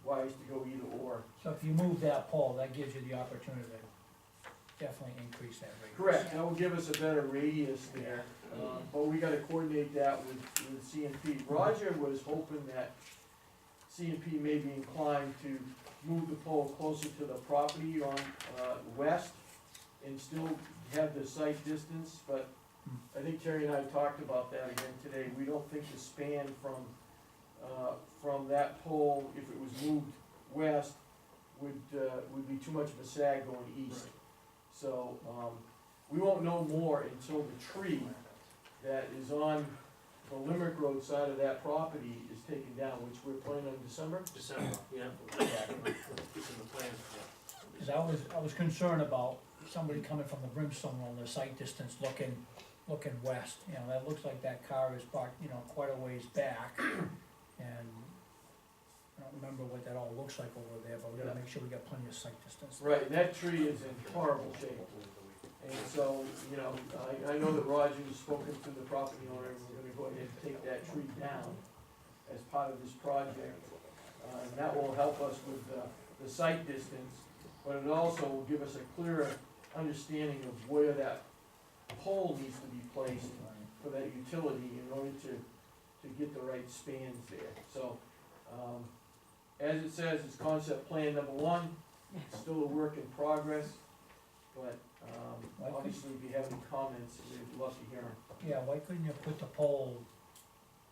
wires to go either or. so if you move that pole, that gives you the opportunity to definitely increase that rate. Correct, that will give us a better radius there, but we gotta coordinate that with CNP. Roger was hoping that CNP may be inclined to move the pole closer to the property on, west, and still have the site distance, but I think Terry and I talked about that again today. We don't think the span from that pole, if it was moved west, would be too much of a sag going east. So, we won't know more until the tree that is on the Limerick Road side of that property is taken down, which we're planning on December. December, yeah. It's in the plan, yeah. Cause I was concerned about somebody coming from the Brimstone on the site distance looking west, that looks like that car is parked, quite a ways back. And I don't remember what that all looks like over there, but we gotta make sure we got plenty of site distance. Right, and that tree is in horrible shape. And so, I know that Roger's spoken to the property owner, and we're gonna go ahead and take that tree down as part of this project. And that will help us with the site distance, but it also will give us a clearer understanding of where that pole needs to be placed for that utility in order to get the right spans there. So, as it says, it's concept plan number 1, it's still a work in progress, but, obviously, if you have any comments, we'd love to hear them. Yeah, why couldn't you put the pole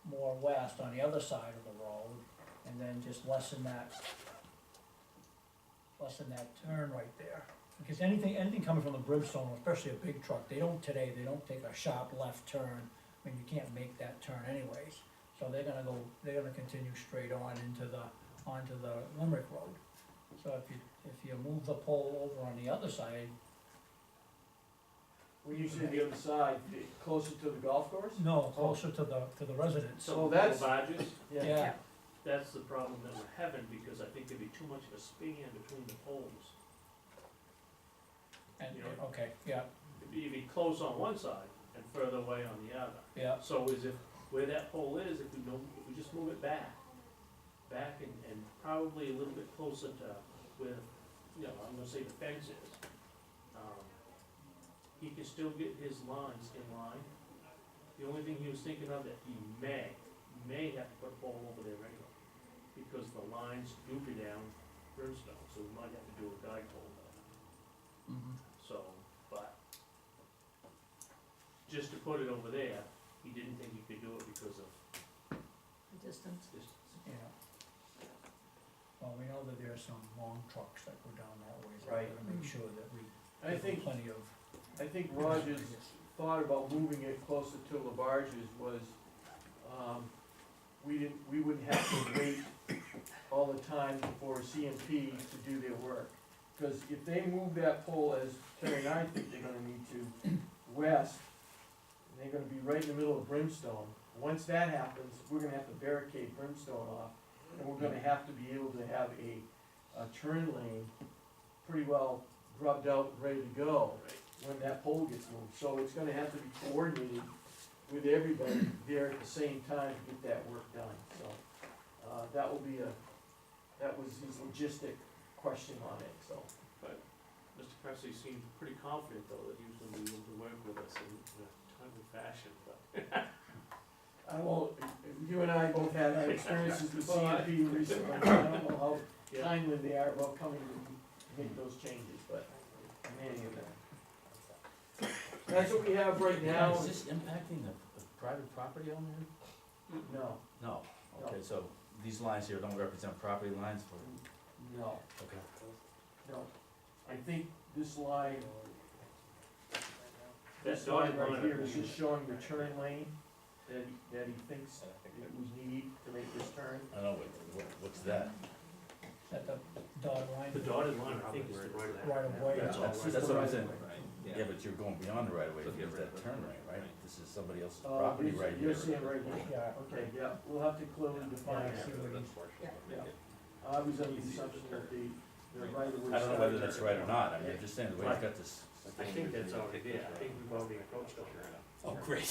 more west on the other side of the road, and then just lessen that turn right there? Because anything coming from the Brimstone, especially a big truck, they don't take a sharp left turn, I mean, you can't make that turn anyways. So they're gonna continue straight onto the Limerick Road. So if you move the pole over on the other side. When you say the other side, closer to the golf course? No, closer to the residents. So that's- barges, Yeah, that's the problem that we're having, because I think there'd be too much of a span between the poles. and, Yeah. okay, yeah, You'd be close on one side and further away on the other. yeah, So is if, where that pole is, if we just move it back and probably a little bit closer to where, I'm gonna say the fence is, he can still get his lines in line. The only thing he was thinking of that he may have to put a pole over there anyway, because the lines do go down Brimstone, so we might have to do a guide pole there. So, but, just to put it over there, he didn't think he could do it because of The distance. distance. yeah. Well, we know that there are some long trucks that go down that way, so Right. we're gonna make sure that we I give them think, plenty of. Roger's thought about moving it closer to Labarge's was, we wouldn't have to wait all the time for CMP to do their work. Cause if they move that pole, as Terry and I think they're gonna need to, west, and they're gonna be right in the middle of Brimstone, once that happens, we're gonna have to barricade Brimstone off, and we're gonna have to be able to have a turn lane pretty well grubbed out and ready to go when that pole gets moved. So it's gonna have to be coordinated with everybody there at the same time to get that work done, so. That was his logistic question on it, so. Mr. Presley seemed pretty confident though that he was gonna be able to work with us in a timely fashion, but. I won't, you and I both had our experiences with CMP recently, I don't know how timely they are about coming to make those changes, but in any event. That's what we have right now. Is this impacting the private property owner? No, No, okay, so these lines here don't represent property lines for, no, okay. no. I think this line, That this line dotted right line here up is here. just showing the turn lane that he thinks it was need to make this turn. I don't know, what's that? Is that the dotted line? The dotted line, I think, is the right of way. Right of way. That's all That's, right. that's what I'm saying. Right, Yeah, but you're going beyond the right of way, if there's that turn lane, right? This is somebody else's Oh, property right here. you're seeing right here. Yeah. Okay, yeah, we'll have to clearly define Yeah, I that. see what he's- Yeah. I was under the assumption that the right of way. I don't know whether that's right or not, I mean, I'm just saying, the way he's got this. I think that's already there, I think we've already approached on that. Oh, great.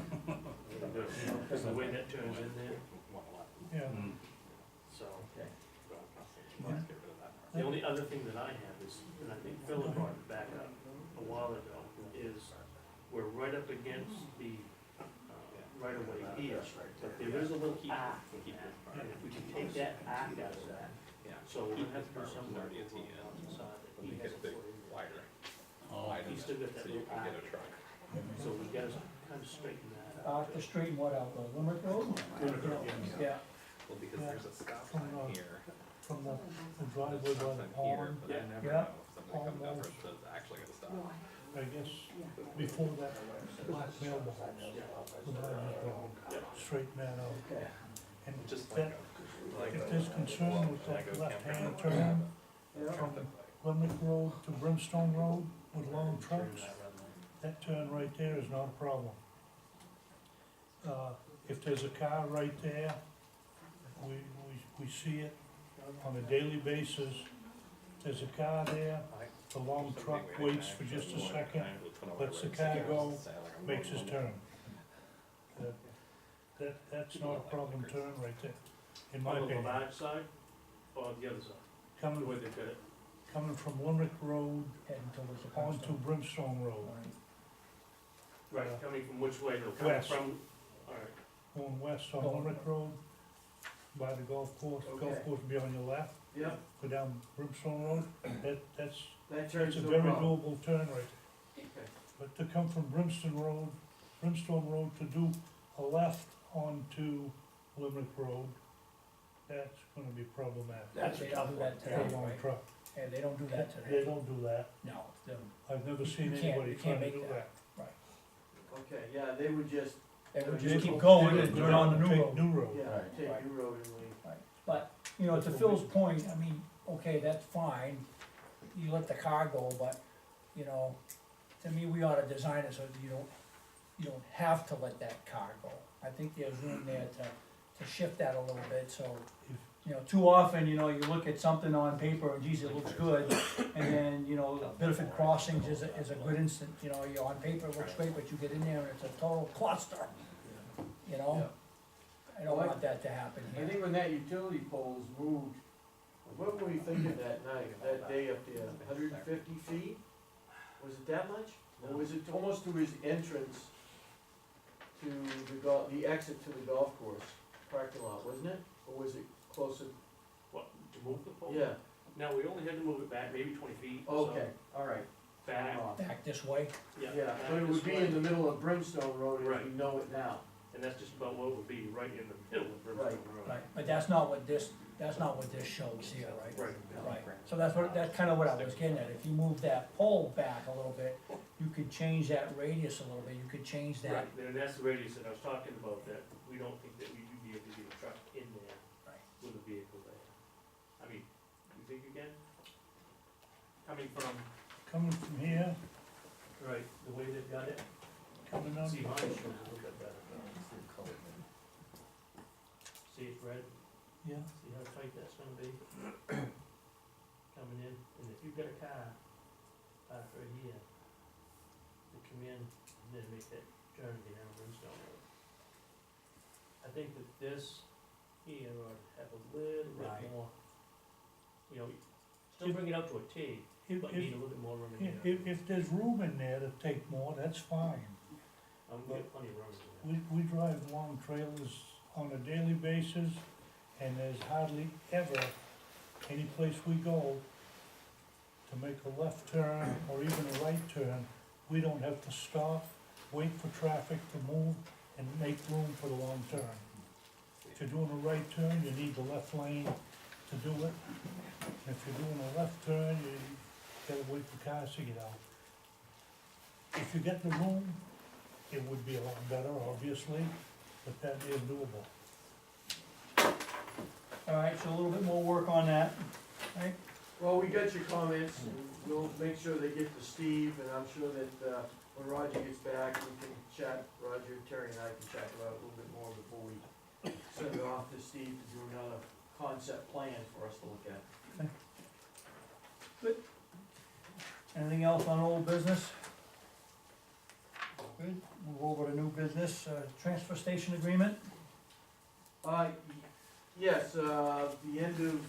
Because the way that turns in there, Yeah, Mm. so. Okay. The only other thing that I have is, and I think Philip brought it back up a while ago, is we're right up against the, right of way here, but there is a little arc here, and if we can take that arc out of that, so we're gonna have to do something on the side that he has to put in. Oh, He's still got that So you little can arc, get a truck. so we gotta kind of straighten that out. To straighten what out, the Limerick Road? Yeah, Well, because Yeah. there's a stop From sign the- here. from the driveway There's by the something here, pond, but I never Yeah. know if somebody comes over and says, actually gonna stop. I guess, before that black mailbox, the Dodgers Road, straighten that out. Okay. And Just that, like if there's concern with that left-hand turn Yeah. from Limerick Road to Brimstone Road with long trucks, that turn right there is not a problem. If there's a car right there, we see it on a daily basis. There's a car there, the long truck waits for just a second, lets the car go, makes his turn. That's not a problem turn right there, in my On the opinion. large side, or the other side, the Coming, way they did it. coming from Limerick Road heading towards the onto Brimstone Road, Right, coming from which way, though, coming West. from, alright, going west on Going- Limerick Road, by the golf course, Okay. golf course will be on your left, Yep, go down Brimstone Road, that's that turns a no very problem. doable turn right there. Okay. But to come from Brimstone Road to do a left onto Limerick Road, that's gonna be problematic. That's, they don't do that For today, a long right? truck, Yeah, they don't do that they today. don't do that, No, I've never seen You can't- anybody you try can't to make do that. that. Okay, yeah, they would just, they would They just keep would- going they and would turn on the new take road. New road. yeah, Right. take Right. your road and leave. But, you know, to Phil's point, I mean, okay, that's fine, you let the car go, but, you know, to me, we ought to design it so that you don't have to let that car go. I think there's room there to shift that a little bit, so, you know, too often, you know, you look at something on paper and geez, it looks good, and then, you know, Bedford Crossings is a good instant, you know, on paper, it looks great, but you get in there and it's a total cluster, you know? I don't want that to happen I here. think when that utility pole was moved, what were we thinking that night, that day up there, 150 feet? Was it that much? Or was it almost to his entrance to the exit to the golf course parking lot, wasn't it? Or was it closer? what, to move the pole? Yeah, No, we only had to move it back maybe 20 feet, so okay, all right. back, Back this way, Yeah, back but it this would be way. in the middle of Brimstone Road as we Right. know it now. And that's just about what it would be, right in the middle of Brimstone Road. right, but that's not what this shows here, right? Right. Right, so that's kinda what I was getting at, if you move that pole back a little bit, you could change that radius a little bit, you could change that. Right, and that's the radius that I was talking about, that we don't think that we would be able to get a truck in there Right. with a vehicle there. I mean, you think you can? Coming from, Coming from here, right, the way they've got it, coming on, see mine shows a little bit better. See it's red, yeah, see how tight that's gonna be? Coming in, and if you've got a car parked right here, to come in and then make that turn and get down Brimstone Road. I think that this here would have a little Right. bit more, you know, still bring it out to a T, if, but need a little bit more room in if, here. if there's room in there to take more, that's fine. I'm gonna get plenty of room in there. We drive long trailers on a daily basis, and there's hardly ever any place we go to make a left turn or even a right turn, we don't have to stop, wait for traffic to move, and make room for the long turn. If you're doing a right turn, you need the left lane to do it. If you're doing a left turn, you gotta wait for cars to get out. If you get the room, it would be a lot better, obviously, but that is doable. All right, so a little bit more work on that, right? Well, we got your comments, and we'll make sure they get to Steve, and I'm sure that, when Roger gets back, we can chat, Roger, Terry and I can chat about it a little bit more before we send it off to Steve to do another concept plan for us to look at. Anything else on old business? Good, move over to new business, transfer station agreement. Yes, the end of,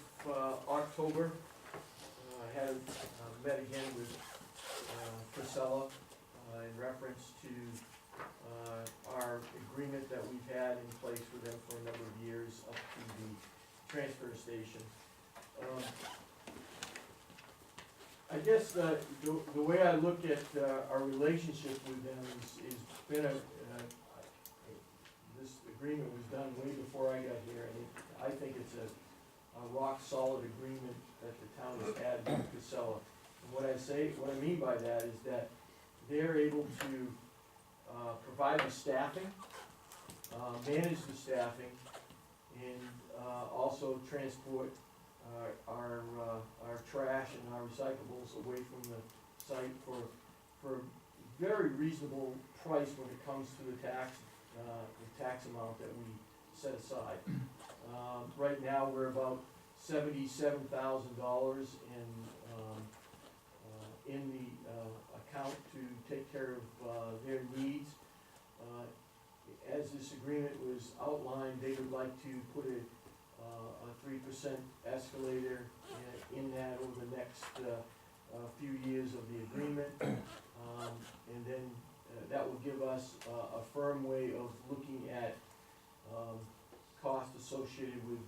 October, I had, met again with, Priscilla, in reference to, our agreement that we've had in place with them for a number of years up to the transfer station. I guess, the way I look at, our relationship with them is been this agreement was done way before I got here, and I think it's a rock solid agreement that the town has had with Casella. And what I mean by that is that they're able to, provide the staffing, manage the staffing, and, also transport our trash and our recyclables away from the site for very reasonable price when it comes to the tax amount that we set aside. Right now, we're about $77,000 in the account to take care of their needs. As this agreement was outlined, they would like to put a 3% escalator in that over the next few years of the agreement. And then that will give us a firm way of looking at cost associated with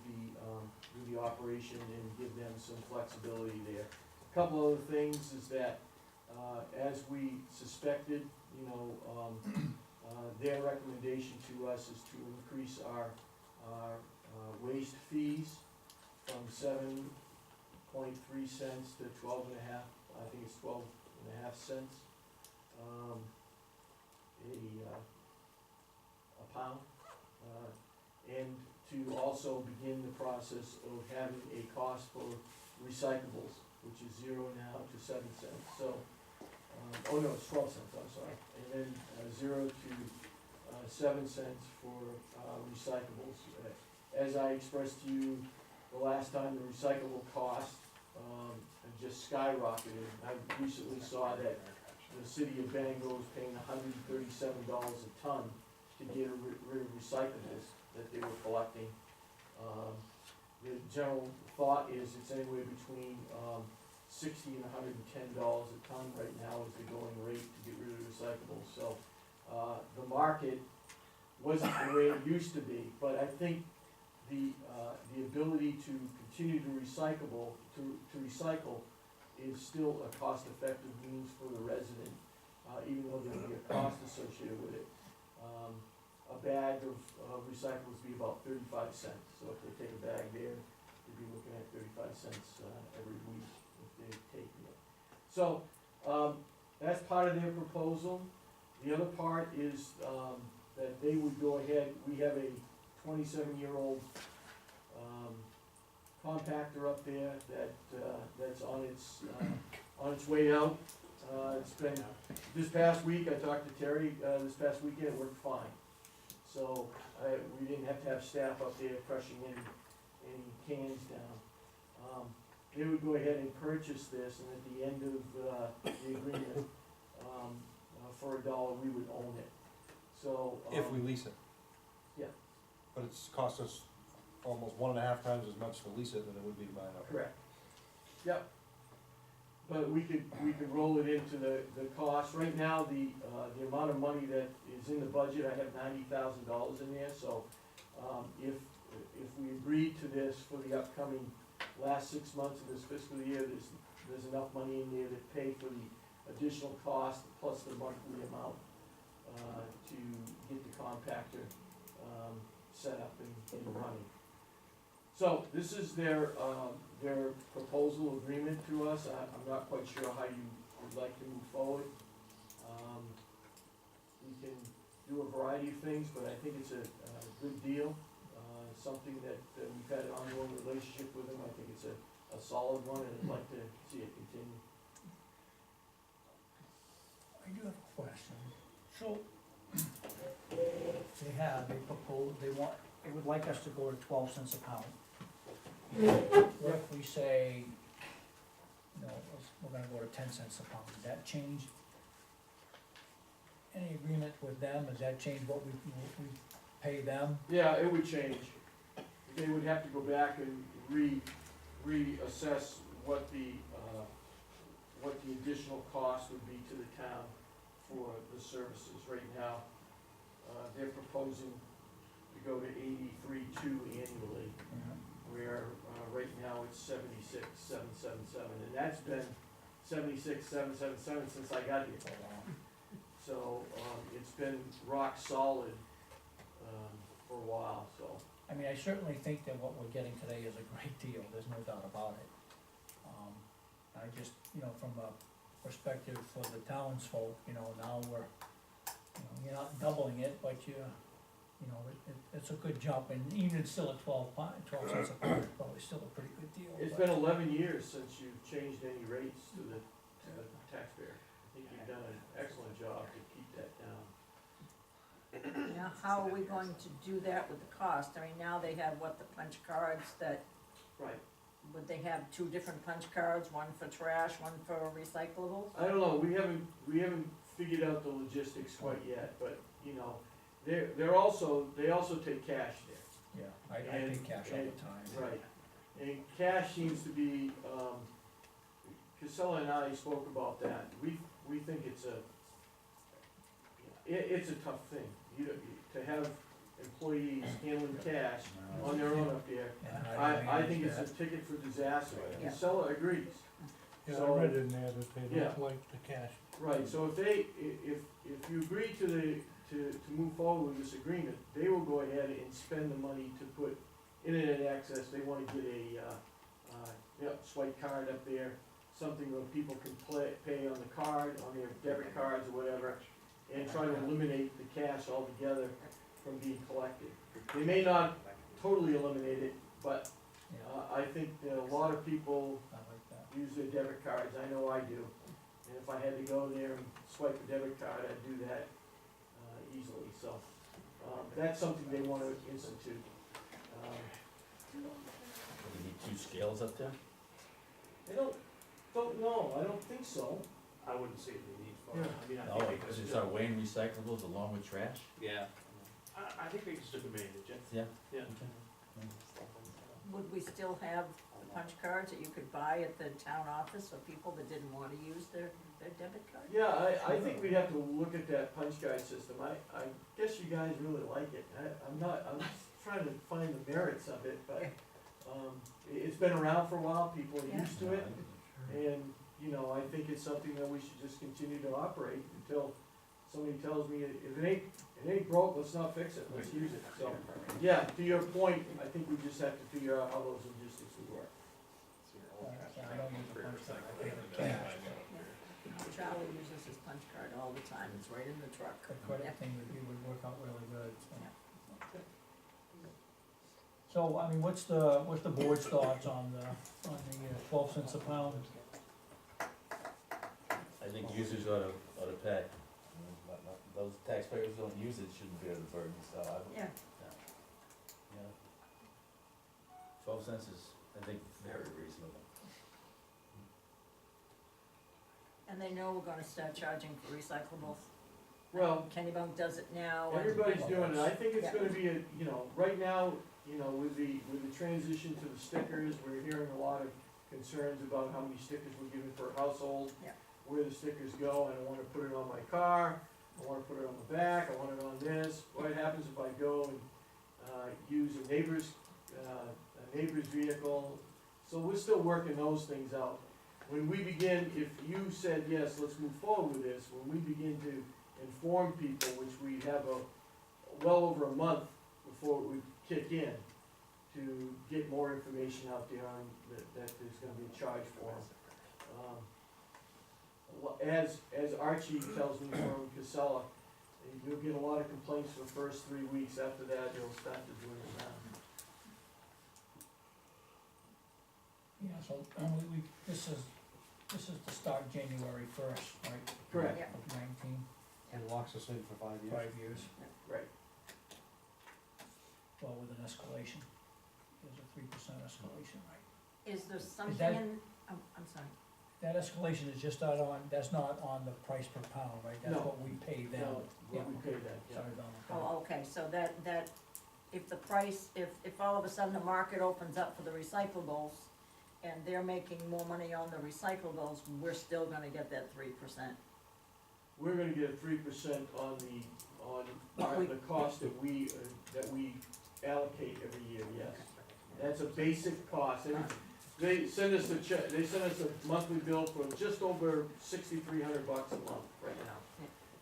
the operation and give them some flexibility there. A couple other things is that, as we suspected, you know, their recommendation to us is to increase our waste fees from 7.3 cents to 12.5, I think it's 12.5 cents, a pound. And to also begin the process of having a cost for recyclables, which is 0 now to 7 cents, so, oh no, it's 12 cents, I'm sorry, and then 0 to 7 cents for recyclables. As I expressed to you the last time, the recyclable cost just skyrocketed. I recently saw that the city of Bangor is paying $137 a ton to get rid of recyclables that they were collecting. The general thought is it's anywhere between $60 and $110 a ton right now is the going rate to get rid of recyclables. So the market wasn't the way it used to be, but I think the ability to continue to recycle is still a cost-effective means for the resident, even though there'll be a cost associated with it. A bag of recyclables would be about 35 cents, so if they take a bag there, they'd be looking at 35 cents every week if they're taking it. So, that's part of their proposal. The other part is, that they would go ahead, we have a 27-year-old compactor up there that's on its way out. It's been, this past week, I talked to Terry, this past weekend, it worked fine. So, we didn't have to have staff up there crushing any cans down. They would go ahead and purchase this, and at the end of, the agreement, for $1, we would own it. So. If we lease it. Yeah. But it's cost us almost 1.5 times as much to lease it than it would be to buy it outright. Correct. Yep. But we could roll it into the cost. Right now, the amount of money that is in the budget, I have $90,000 in there, so, if we agreed to this for the upcoming last 6 months of this fiscal year, there's enough money in there to pay for the additional cost plus the monthly amount, to get the compactor, set up and running. So, this is their proposal agreement to us. I'm not quite sure how you would like to move forward. We can do a variety of things, but I think it's a good deal, something that we've had an ongoing relationship with them. I think it's a solid one, and I'd like to see it continue. I do have a question. So, they would like us to go to 12 cents a pound. What if we say, we're gonna go to 10 cents a pound, does that change any agreement with them? Does that change what we pay them? Yeah, it would change. They would have to go back and reassess what the additional cost would be to the town for the services. Right now, they're proposing to go to 83.2 annually, where, right now it's 76,777, and that's been 76,777 since I got here. So, it's been rock solid, for a while, so. I mean, I certainly think that what we're getting today is a great deal, there's no doubt about it. I just, from a perspective for the townsfolk, now we're, you're not doubling it, but it's a good jump, and even still at 12 cents a pound, it's probably still a pretty good deal. It's but- been 11 years since you've changed any rates to the taxpayer. I think you've done an excellent job to keep that down. Now, how are we going to do that with the cost? I mean, now they have the punch cards that, Right. would they have 2 different punch cards, one for trash, one for recyclables? I don't know, we haven't figured out the logistics quite yet, but, they also take cash there. Yeah, I pay cash all the time. Right, and cash seems to be, Casella and I spoke about that, we think it's a tough thing, to have employees handling cash on their own up there. Yeah, I think manage it's a ticket for disaster, Yeah. Casella agrees. Yeah, I So- read in there that they Yeah. don't like the cash. Right, so if you agree to move forward with this agreement, they will go ahead and spend the money to put internet access. They wanna get a, swipe card up there, something where people can pay on the card, on their debit cards or whatever, and try to eliminate the cash altogether from being collected. They may not totally eliminate it, but, I think that a lot of people I like that. use their debit cards, I know I do. And if I had to go there and swipe a debit card, I'd do that, easily, so, that's something they wanna institute. Do we need 2 scales up there? I don't know, I don't think so. I wouldn't see the need for Yeah. it. I mean, I No, think they because could it's still, our weighing recyclables along with trash? yeah. I think they could still manage it. Yeah. Yeah. Would we still have the punch cards that you could buy at the town office for people that didn't wanna use their debit card? Yeah, I think we'd have to look at that punch card system, I guess you guys really like it, I'm trying to find the merits of it, but, it's been around for a while, people are used to it, and, I think it's something that we should just continue to operate until somebody tells me, if it ain't broke, let's not fix it, let's use it, so. Yeah, to your point, I think we just have to figure out how those logistics would work. I don't use the punch card, I pay with cash. Charlie uses his punch punch card all the time, it's right in the truck. The credit Yep. thing would work out really good, so. Yeah. So, I mean, what's the board's thoughts on the 12 cents a pound? I think users ought to pay. Those taxpayers who don't use it shouldn't bear the burden, so I would, Yeah, you know. 12 cents is, I think, very reasonable. and they know we're gonna start charging for recyclables. Well, Kennybunk does it now. and- everybody's doing it, I think it's Yeah. gonna be a, you know, right now, you know, with the transition to the stickers, we're hearing a lot of concerns about how many stickers we're giving per household. Yeah. Where the stickers go, I don't wanna put it on my car, I wanna put it on the back, I want it on this, what happens if I go and, use a neighbor's vehicle? So we're still working those things out. When we begin, if you said, yes, let's move forward with this, when we begin to inform people, which we have well over a month before it would kick in, to get more information out there on that there's gonna be a charge for them. As Archie tells me from Casella, you'll get a lot of complaints for the first 3 weeks, after that, you'll start to do it now. Yeah, so, this is to start January 1st, right? Correct. Yeah. Of 19, It locks us in for 5 years. 5 years, Right. well, with an escalation. There's a 3% escalation, right? Is there something that- in, I'm sorry, That escalation is just not on the price per pound, right? That's No. what we pay them. No, Yeah, what we okay. pay that, yeah. Sorry, Don, okay. oh, okay, so that, if the price, if all of a sudden the market opens up for the recyclables, and they're making more money on the recyclables, we're still gonna get that 3%. We're gonna get 3% on the cost that we allocate every year, yes. That's a basic cost. They send us a monthly bill for just over $6,300 a month right now.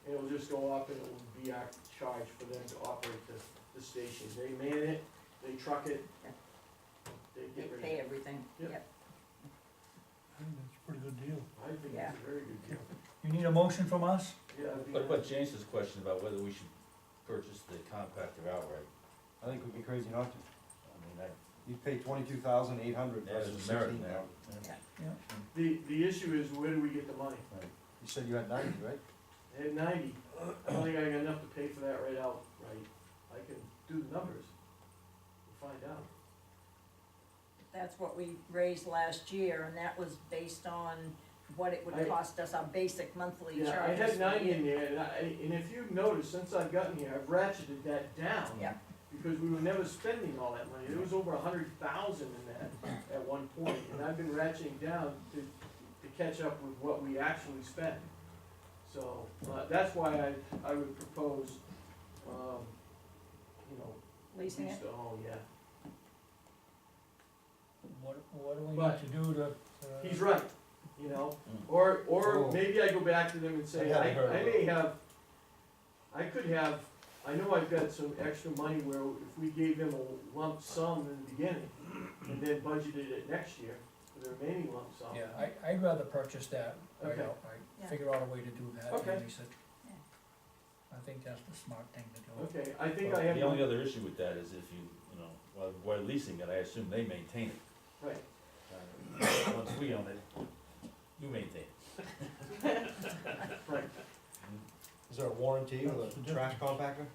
And it'll just go up and it will be our charge for them to operate the station. They man it, they truck it, Yeah. they They get rid of pay it. everything, Yep. yep. I think that's a pretty good deal. I think Yeah. it's a very good deal. You need a motion from us? Yeah, it'd be What about nice. James's question about whether we should purchase the compactor outright? I think we'd be crazy not to. I mean, You'd pay 22,800 there's versus a merit 16 there. now. Yeah. The issue is, where do we get the money? You said you had 90, right? I had 90. I don't think I got enough to pay for that right out, right? I can do the numbers and find out. That's what we raised last year, and that was based on what it I- would cost us, our basic monthly Yeah, I charges. had for 90 the in year. there, and if you've noticed, since I've gotten here, I've ratcheted that down. Yeah. Because we were never spending all that money, there was over 100,000 in that at one point, and I've been ratcheting down to catch up with what we actually spend. So, that's why I would propose, Leasing lease it, to own, yeah. What do we But- need to do to? He's right, Mm. or Oh. maybe I go back to them and say, I hadn't heard I of may have, I know I've got some extra money where if we gave them a lump sum in the beginning, and then budgeted it next year for the remaining lump sum. Yeah, I'd rather purchase that right Okay. outright, Yeah. figure out a way to do that, Okay. and lease it. Yeah. I think that's the smart thing to do. Okay, I think Well, I have. the only other issue with that is if while leasing it, I assume they maintain it. Right, Once we own it, you maintain it. right, Is there a warranty with What's a the trash compactor?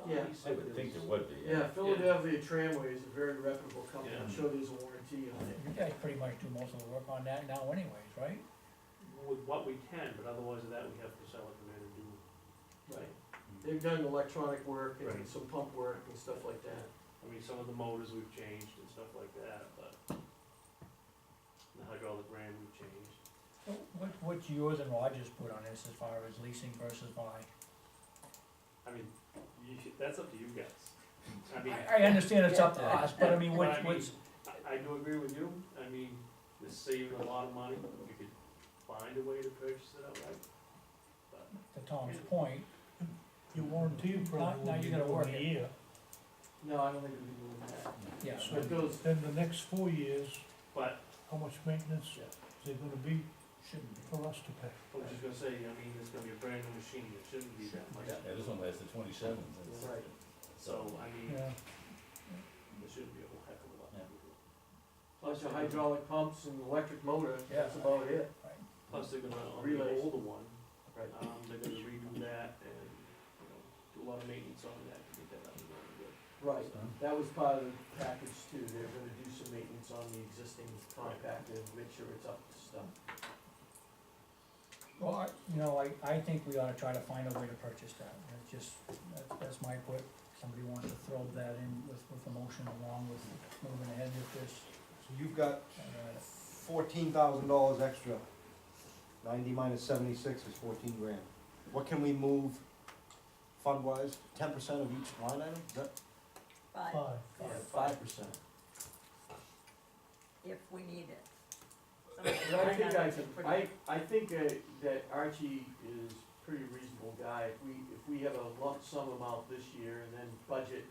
yeah. I would think there would be. Yeah, Philadelphia Tramway is a very reputable company, I'm Yeah. sure there's a warranty on it. You guys pretty much do most of the work on that now anyways, right? With what we can, but otherwise of that, we have to sell it to and do. Right. They've done electronic work and Right. some pump work and stuff like that. I mean, some of the motors we've changed and stuff like that, but the hydraulic ram we've changed. So what's yours and Roger's put on this as far as leasing versus buy? I mean, that's up to you guys. I mean, I understand it's up to us, but I mean, but I mean, what's, I do agree with you. I mean, this saving a lot of money. We could find a way to purchase it outright. But to Tom's point, Your warranty Now probably will you be gotta over work a it. year. No, I don't think we'd be doing that. yeah, So But those, then the next 4 years, But, how much maintenance Yeah. is there gonna be? Shouldn't be. for us to pay. I was just gonna say, I mean, it's gonna be a brand new machine, it shouldn't be that much. Yeah, this one lasted 27s. Right. So, I mean, Yeah, there shouldn't be a whole heck of a lot. Yeah. Plus your hydraulic pumps and electric motor, that's Yeah. about it. Plus, they're gonna, on the Relays. older one, Right. they're gonna redo that and, you know, do a lot of maintenance on that to get that up and running good. Right, So, that was part of the package too, they're gonna do some maintenance on the existing compactor, make sure it's up to stuff. Well, I think we ought to try to find a way to purchase that, that's just, that's my put, somebody wants to throw that in with the motion along with moving ahead with this. So you've got Uh, $14,000 extra. 90 minus 76 is 14 grand. What can we move fund-wise? 10% of each line item? Is that? But five. Yeah, 5%. if we need it. But I think that Archie is a pretty reasonable guy, if we have a lump sum amount this year and then budget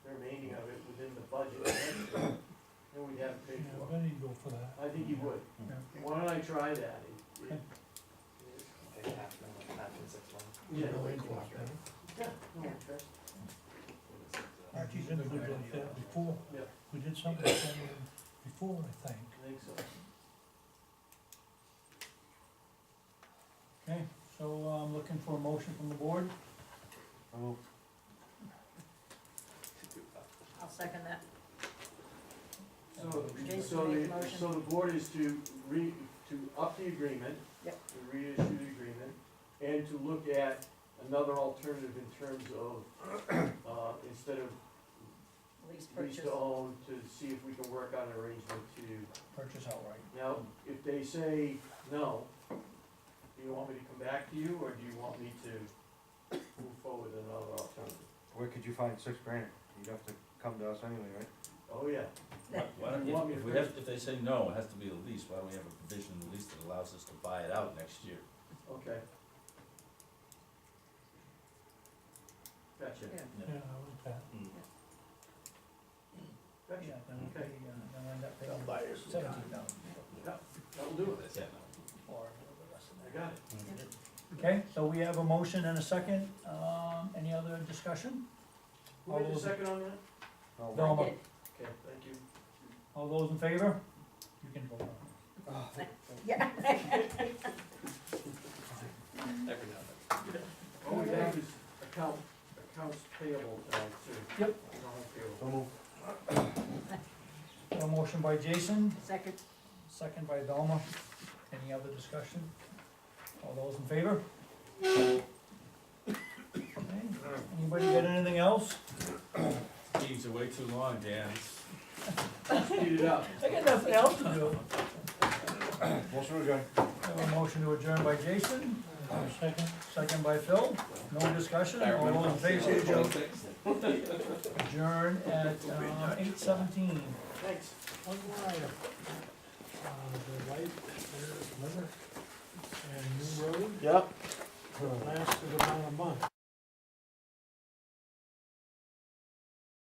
the remaining of it within the budget next year, then we'd have it paid Yeah, for. Ben, he'd go for that. I think he would. Yeah. Why don't I try that? He'd go into it, Ben. Yeah, no interest. Archie's been good like that before. Yep. We did something with him before, I think. I think so. Okay, so I'm looking for a motion from the board. Oh, I'll second that. So, Jason so made the the, motion. so the board is to to up the agreement. Yep. To reissue the agreement, and to look at another alternative in terms of, instead of Lease lease purchase. to own, to see if we can work out an arrangement to, Purchase outright. now, if they say no, do you want me to come back to you, or do you want me to move forward with another alternative? where could you find 6 grand? You'd have to come to us anyway, right? Oh, yeah. Why don't, You want me if to we finish? have, if they say no, it has to be a lease, why don't we have a provision in the lease that allows us to buy it out next year? Okay. Gotcha. Yeah. Yeah, I like that. Gotcha. Yeah, then we'll Okay. pay, then we'll end up paying They'll buy it. 17,000. That'll do it. Yeah, no. Or the rest of I that. got it. Okay, so we have a motion and a second, any other discussion? Who made the second on that? Oh, No. I did. Okay, thank you. All those in favor? You can vote on it. Yeah. Oh, we have is accounts payable tonight too. Yep. We don't have payable. So move. A motion by Jason, Second. second by Velma. Any other discussion? All those in favor? Okay. Anybody got anything else? Meetings are way too long, Dan. Speed it up. I got nothing else to do. Motion adjourned. Have a motion to adjourn by Jason, Second? second by Phil. No discussion, all those in favor? Adjourn at 8:17. Thanks. One more item. The light, limit, and new road Yep. lasted about a month.